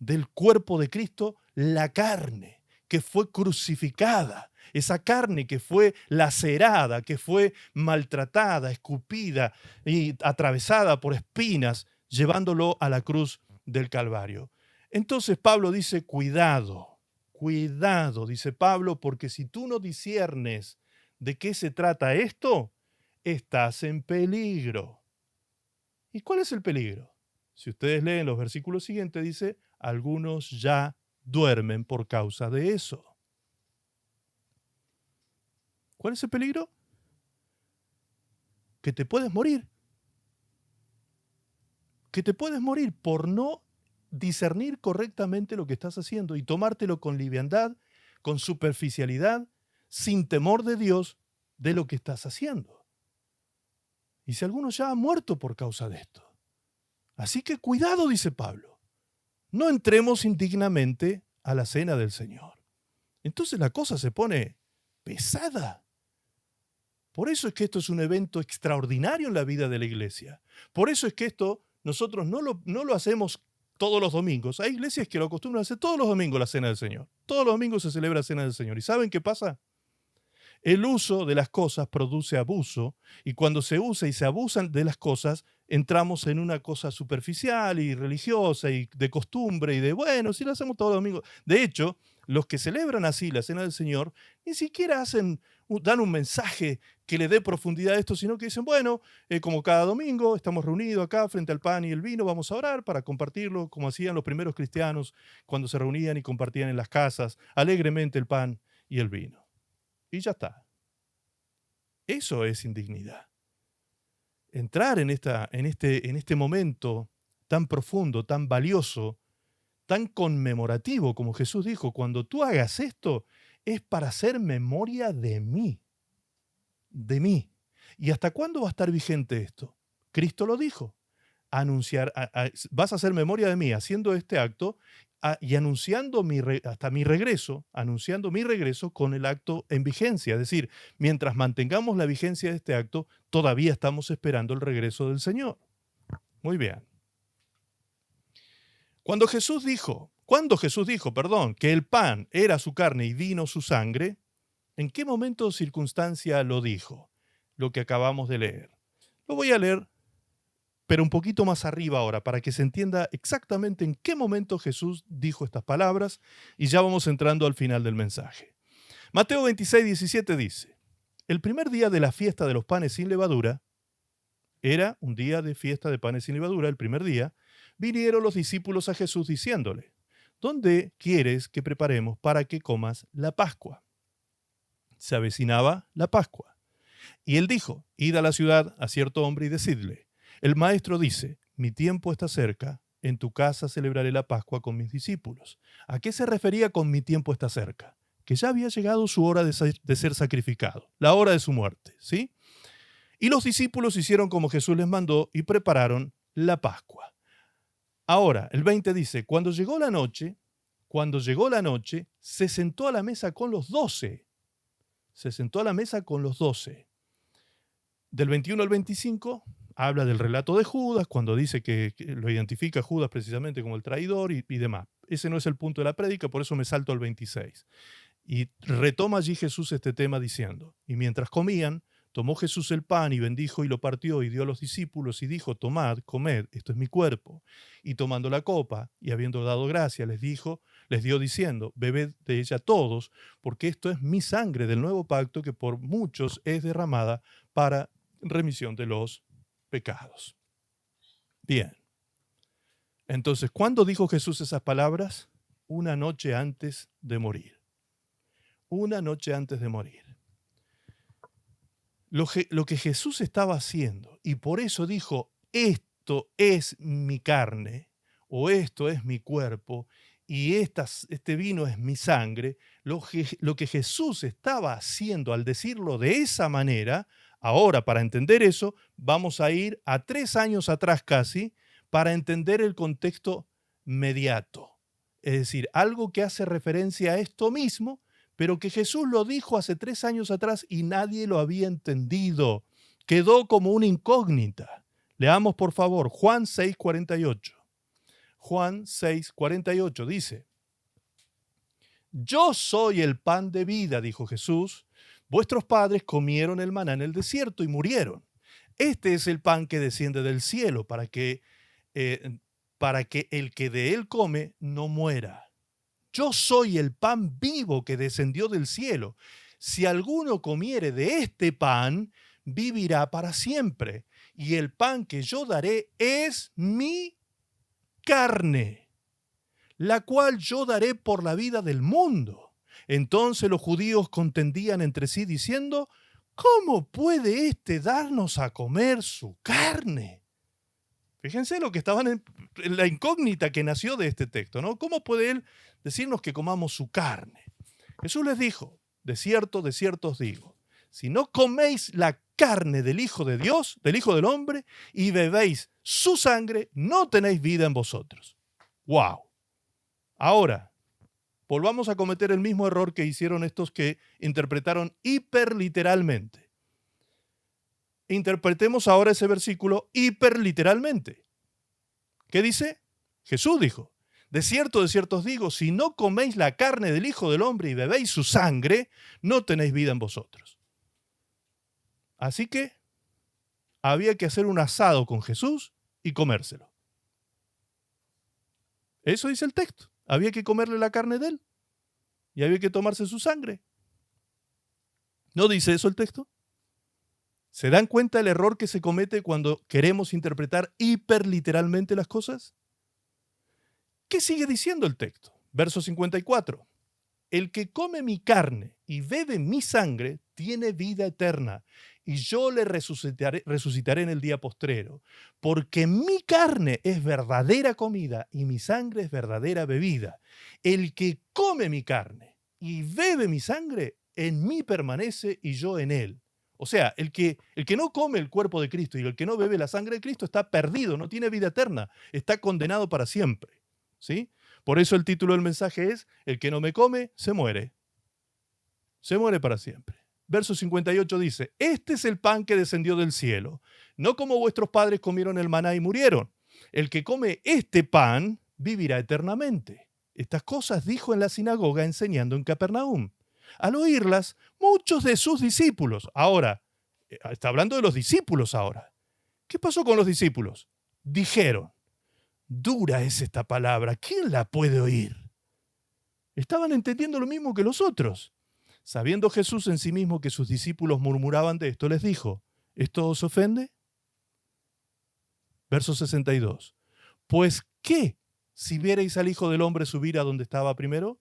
[SPEAKER 1] del cuerpo de Cristo, la carne que fue crucificada, esa carne que fue lacerada, que fue maltratada, escupida y atravesada por espinas, llevándolo a la cruz del Calvario. Entonces Pablo dice, cuidado, cuidado, dice Pablo, porque si tú no disiernes de qué se trata esto, estás en peligro. ¿Y cuál es el peligro? Si ustedes leen los versículos siguientes, dice, algunos ya duermen por causa de eso. ¿Cuál es el peligro? Que te puedes morir. Que te puedes morir por no discernir correctamente lo que estás haciendo y tomártelo con liviandad, con superficialidad, sin temor de Dios de lo que estás haciendo. Y si alguno ya ha muerto por causa de esto. Así que cuidado, dice Pablo. No entremos indignamente a la cena del Señor. Entonces la cosa se pone pesada. Por eso es que esto es un evento extraordinario en la vida de la iglesia. Por eso es que esto nosotros no lo hacemos todos los domingos. Hay iglesias que lo acostumbran a hacer todos los domingos la cena del Señor. Todos los domingos se celebra la cena del Señor. ¿Y saben qué pasa? El uso de las cosas produce abuso y cuando se usa y se abusan de las cosas, entramos en una cosa superficial y religiosa y de costumbre y de, bueno, si lo hacemos todos los domingos. De hecho, los que celebran así la cena del Señor ni siquiera dan un mensaje que le dé profundidad a esto, sino que dicen, bueno, como cada domingo estamos reunidos acá frente al pan y el vino, vamos a orar para compartirlo, como hacían los primeros cristianos cuando se reunían y compartían en las casas alegremente el pan y el vino. Y ya está. Eso es indignidad. Entrar en este momento tan profundo, tan valioso, tan conmemorativo, como Jesús dijo, cuando tú hagas esto, es para hacer memoria de mí. De mí. ¿Y hasta cuándo va a estar vigente esto? Cristo lo dijo. Vas a hacer memoria de mí haciendo este acto y anunciando hasta mi regreso, anunciando mi regreso con el acto en vigencia. Es decir, mientras mantengamos la vigencia de este acto, todavía estamos esperando el regreso del Señor. Muy bien. Cuando Jesús dijo, que el pan era su carne y vino su sangre, ¿en qué momento o circunstancia lo dijo? Lo que acabamos de leer. Lo voy a leer, pero un poquito más arriba ahora, para que se entienda exactamente en qué momento Jesús dijo estas palabras, y ya vamos entrando al final del mensaje. Mateo 26, 17 dice, el primer día de la fiesta de los panes sin levadura, era un día de fiesta de panes sin levadura, el primer día, vinieron los discípulos a Jesús diciéndole, ¿dónde quieres que preparemos para que comas la Pascua? Se avecinaba la Pascua. Y él dijo, id a la ciudad a cierto hombre y decidle, el maestro dice, mi tiempo está cerca, en tu casa celebraré la Pascua con mis discípulos. ¿A qué se refería con mi tiempo está cerca? Que ya había llegado su hora de ser sacrificado, la hora de su muerte, ¿sí? Y los discípulos hicieron como Jesús les mandó y prepararon la Pascua. Ahora, el 20 dice, cuando llegó la noche, se sentó a la mesa con los 12. Se sentó a la mesa con los 12. Del 21 al 25 habla del relato de Judas, cuando dice que lo identifica Judas precisamente como el traidor y demás. Ese no es el punto de la prédica, por eso me salto al 26. Y retoma allí Jesús este tema diciendo, y mientras comían, tomó Jesús el pan y bendijo y lo partió y dio a los discípulos y dijo, tomad, comed, esto es mi cuerpo. Y tomando la copa y habiendo dado gracia, les dio diciendo, bebed de ella todos, porque esto es mi sangre del nuevo pacto que por muchos es derramada para remisión de los pecados. Bien. Entonces, ¿cuándo dijo Jesús esas palabras? Una noche antes de morir. Una noche antes de morir. Lo que Jesús estaba haciendo, y por eso dijo, esto es mi carne o esto es mi cuerpo y este vino es mi sangre, lo que Jesús estaba haciendo al decirlo de esa manera, ahora para entender eso, vamos a ir a 3 años atrás casi para entender el contexto mediato. Es decir, algo que hace referencia a esto mismo, pero que Jesús lo dijo hace 3 años atrás y nadie lo había entendido. Quedó como una incógnita. Leamos por favor Juan 6:48. Juan 6:48 dice: Yo soy el pan de vida, dijo Jesús. Vuestros padres comieron el maná en el desierto y murieron. Este es el pan que desciende del cielo para que el que de él come no muera. Yo soy el pan vivo que descendió del cielo. Si alguno comiere de este pan, vivirá para siempre. Y el pan que yo daré es mi carne, la cual yo daré por la vida del mundo. Entonces los judíos contendían entre sí diciendo: ¿Cómo puede éste darnos a comer su carne? Fíjense lo que estaban en la incógnita que nació de este texto, ¿no? ¿Cómo puede él decirnos que comamos su carne? Jesús les dijo: de cierto os digo, si no coméis la carne del Hijo de Dios, del Hijo del Hombre, y bebéis su sangre, no tenéis vida en vosotros. ¡Wow! Ahora, volvamos a cometer el mismo error que hicieron estos que interpretaron hiperliteralmente. Interpretemos ahora ese versículo hiperliteralmente. ¿Qué dice? Jesús dijo: de cierto os digo, si no coméis la carne del Hijo del Hombre y bebéis su sangre, no tenéis vida en vosotros. Así que había que hacer un asado con Jesús y comérselo. Eso dice el texto. Había que comerle la carne de él y había que tomarse su sangre. ¿No dice eso el texto? ¿Se dan cuenta el error que se comete cuando queremos interpretar hiperliteralmente las cosas? ¿Qué sigue diciendo el texto? Verso 54. El que come mi carne y bebe mi sangre tiene vida eterna, y yo le resucitaré en el día postrero, porque mi carne es verdadera comida y mi sangre es verdadera bebida. El que come mi carne y bebe mi sangre, en mí permanece y yo en él. O sea, el que no come el cuerpo de Cristo y el que no bebe la sangre de Cristo está perdido, no tiene vida eterna, está condenado para siempre. ¿Sí? Por eso el título del mensaje es: el que no me come, se muere. Se muere para siempre. Verso 58 dice: este es el pan que descendió del cielo, no como vuestros padres comieron el maná y murieron. El que come este pan vivirá eternamente. Estas cosas dijo en la sinagoga enseñando en Capernaum. Al oírlas, muchos de sus discípulos, ahora, está hablando de los discípulos ahora. ¿Qué pasó con los discípulos? Dijeron: dura es esta palabra, ¿quién la puede oír? Estaban entendiendo lo mismo que los otros. Sabiendo Jesús en sí mismo que sus discípulos murmuraban de esto, les dijo: ¿esto os ofende? Verso 62. Pues, ¿qué si vierais al Hijo del Hombre subir a donde estaba primero?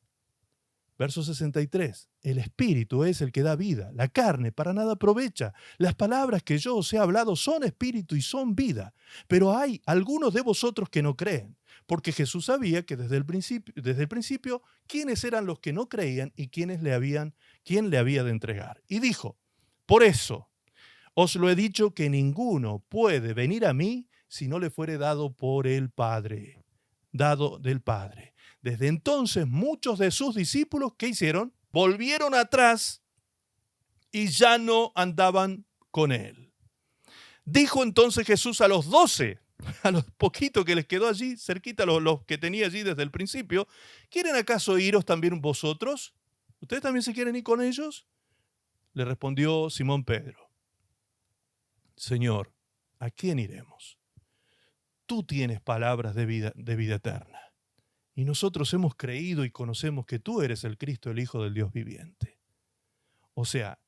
[SPEAKER 1] Verso 63. El Espíritu es el que da vida, la carne para nada aprovecha. Las palabras que yo os he hablado son espíritu y son vida. Pero hay algunos de vosotros que no creen, porque Jesús sabía que desde el principio quiénes eran los que no creían y quién le había de entregar. Y dijo: por eso os lo he dicho que ninguno puede venir a mí si no le fuere dado por el Padre, dado del Padre. Desde entonces muchos de sus discípulos, ¿qué hicieron? Volvieron atrás y ya no andaban con él. Dijo entonces Jesús a los 12, a los poquitos que les quedó allí, cerquita, los que tenía allí desde el principio: ¿quieren acaso iros también vosotros? ¿Ustedes también se quieren ir con ellos? Le respondió Simón Pedro: Señor, ¿a quién iremos? Tú tienes palabras de vida eterna. Y nosotros hemos creído y conocemos que tú eres el Cristo, el Hijo del Dios viviente. O sea,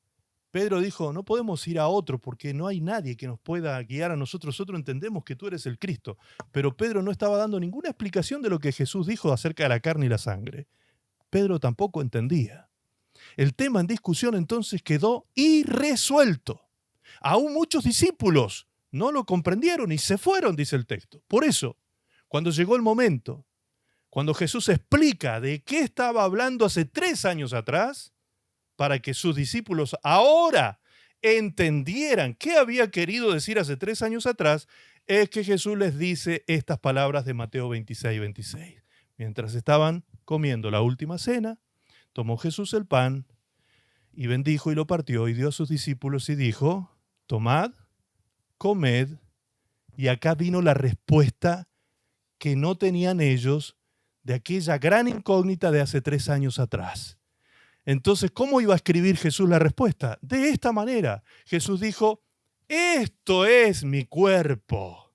[SPEAKER 1] Pedro dijo: no podemos ir a otro porque no hay nadie que nos pueda guiar a nosotros. Nosotros entendemos que tú eres el Cristo. Pero Pedro no estaba dando ninguna explicación de lo que Jesús dijo acerca de la carne y la sangre. Pedro tampoco entendía. El tema en discusión entonces quedó irresuelto. Aún muchos discípulos No lo comprendieron y se fueron, dice el texto. Por eso, cuando llegó el momento, cuando Jesús explica de qué estaba hablando hace 3 años atrás, para que sus discípulos ahora entendieran qué había querido decir hace 3 años atrás, es que Jesús les dice estas palabras de Mateo 26:26. Mientras estaban comiendo la última cena, tomó Jesús el pan y bendijo y lo partió y dio a sus discípulos y dijo, tomad, comed, y acá vino la respuesta que no tenían ellos de aquella gran incógnita de hace 3 años atrás. Entonces, ¿cómo iba a escribir Jesús la respuesta? De esta manera. Jesús dijo, esto es mi cuerpo.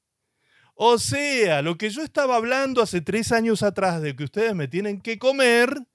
[SPEAKER 1] O sea, lo que yo estaba hablando hace 3 años atrás de que ustedes me tienen que comer,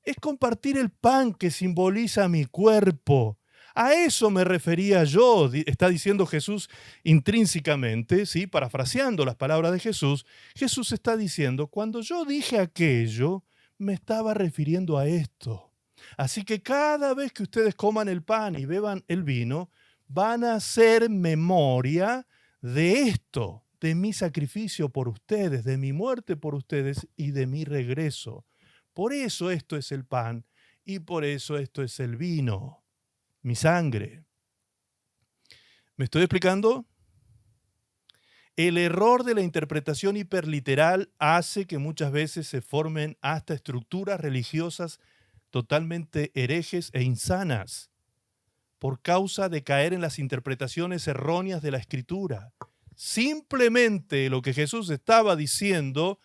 [SPEAKER 1] es compartir el pan que simboliza mi cuerpo. A eso me refería yo, está diciendo Jesús intrínsecamente, ¿sí? Parafraseando las palabras de Jesús. Jesús está diciendo, cuando yo dije aquello, me estaba refiriendo a esto. Así que cada vez que ustedes coman el pan y beban el vino, van a hacer memoria de esto, de mi sacrificio por ustedes, de mi muerte por ustedes y de mi regreso. Por eso esto es el pan y por eso esto es el vino, mi sangre. ¿Me estoy explicando? El error de la interpretación hiperliteral hace que muchas veces se formen hasta estructuras religiosas totalmente herejes e insanas por causa de caer en las interpretaciones erróneas de la Escritura. Simplemente lo que Jesús estaba diciendo,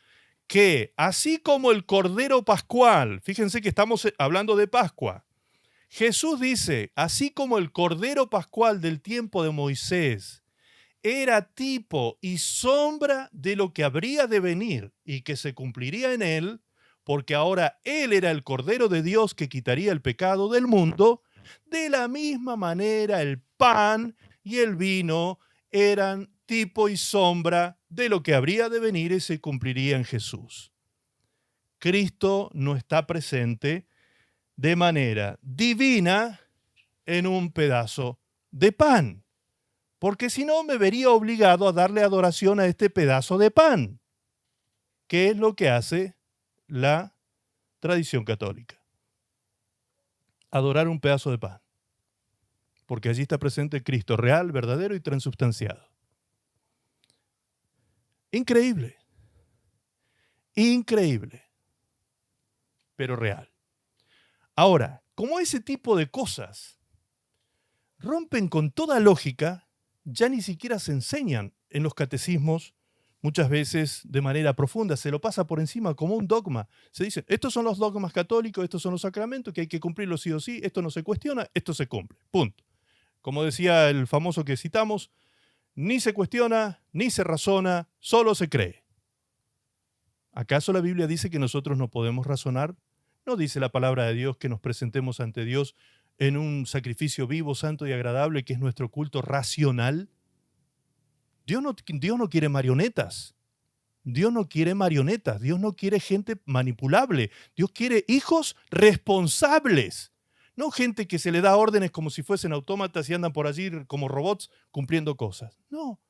[SPEAKER 1] que así como el Cordero Pascual, fíjense que estamos hablando de Pascua, Jesús dice, así como el Cordero Pascual del tiempo de Moisés era tipo y sombra de lo que habría de venir y que se cumpliría en él, porque ahora Él era el Cordero de Dios que quitaría el pecado del mundo, de la misma manera el pan y el vino eran tipo y sombra de lo que habría de venir y se cumpliría en Jesús. Cristo no está presente de manera divina en un pedazo de pan, porque si no me vería obligado a darle adoración a este pedazo de pan. ¿Qué es lo que hace la tradición católica? Adorar un pedazo de pan, porque allí está presente Cristo real, verdadero y transubstanciado. Increíble, increíble, pero real. Ahora, como ese tipo de cosas rompen con toda lógica, ya ni siquiera se enseñan en los catecismos. Muchas veces de manera profunda se lo pasa por encima como un dogma. Se dice, estos son los dogmas católicos, estos son los sacramentos, que hay que cumplirlos sí o sí, esto no se cuestiona, esto se cumple, punto. Como decía el famoso que citamos, ni se cuestiona, ni se razona, solo se cree. ¿Acaso la Biblia dice que nosotros no podemos razonar? ¿No dice la palabra de Dios que nos presentemos ante Dios en un sacrificio vivo, santo y agradable, que es nuestro culto racional? Dios no quiere marionetas. Dios no quiere marionetas. Dios no quiere gente manipulable. Dios quiere hijos responsables. No gente que se le da órdenes como si fuesen autómatas y andan por allí como robots cumpliendo cosas. No.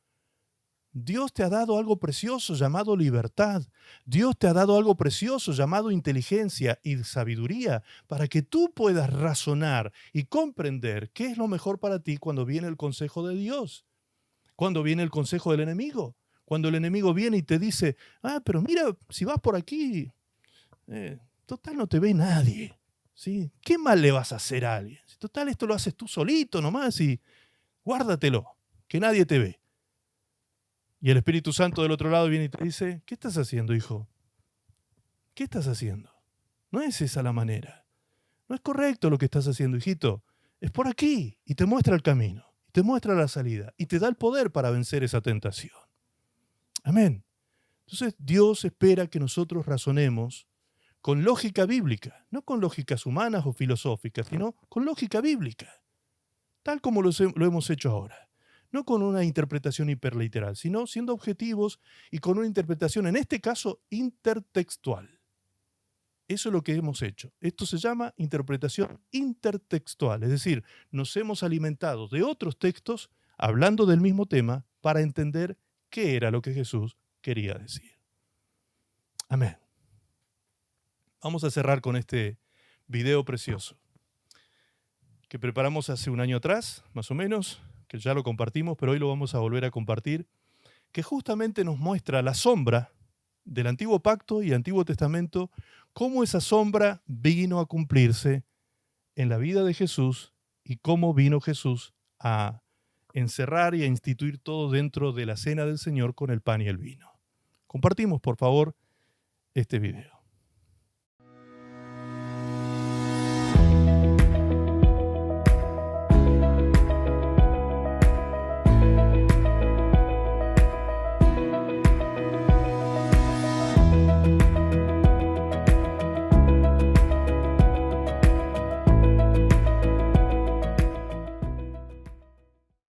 [SPEAKER 1] Dios te ha dado algo precioso llamado libertad. Dios te ha dado algo precioso llamado inteligencia y sabiduría para que tú puedas razonar y comprender qué es lo mejor para ti cuando viene el consejo de Dios. Cuando viene el consejo del enemigo, cuando el enemigo viene y te dice, pero mira, si vas por aquí, total no te ve nadie, ¿sí? ¿Qué mal le vas a hacer a alguien? Total esto lo haces tú solito nomás y guárdatelo, que nadie te ve. Y el Espíritu Santo del otro lado viene y te dice, ¿qué estás haciendo, hijo? ¿Qué estás haciendo? No es esa la manera. No es correcto lo que estás haciendo, hijito. Es por aquí y te muestra el camino. Te muestra la salida y te da el poder para vencer esa tentación. Amén. Entonces Dios espera que nosotros razonemos con lógica bíblica, no con lógicas humanas o filosóficas, sino con lógica bíblica, tal como lo hemos hecho ahora. No con una interpretación hiperliteral, sino siendo objetivos y con una interpretación, en este caso, intertextual. Eso es lo que hemos hecho. Esto se llama interpretación intertextual, es decir, nos hemos alimentado de otros textos hablando del mismo tema para entender qué era lo que Jesús quería decir. Amén. Vamos a cerrar con este video precioso que preparamos hace un año atrás, más o menos, que ya lo compartimos, pero hoy lo vamos a volver a compartir, que justamente nos muestra la sombra del Antiguo Pacto y Antiguo Testamento, cómo esa sombra vino a cumplirse en la vida de Jesús y cómo vino Jesús a encerrar y a instituir todo dentro de la cena del Señor con el pan y el vino. Compartimos, por favor, este video.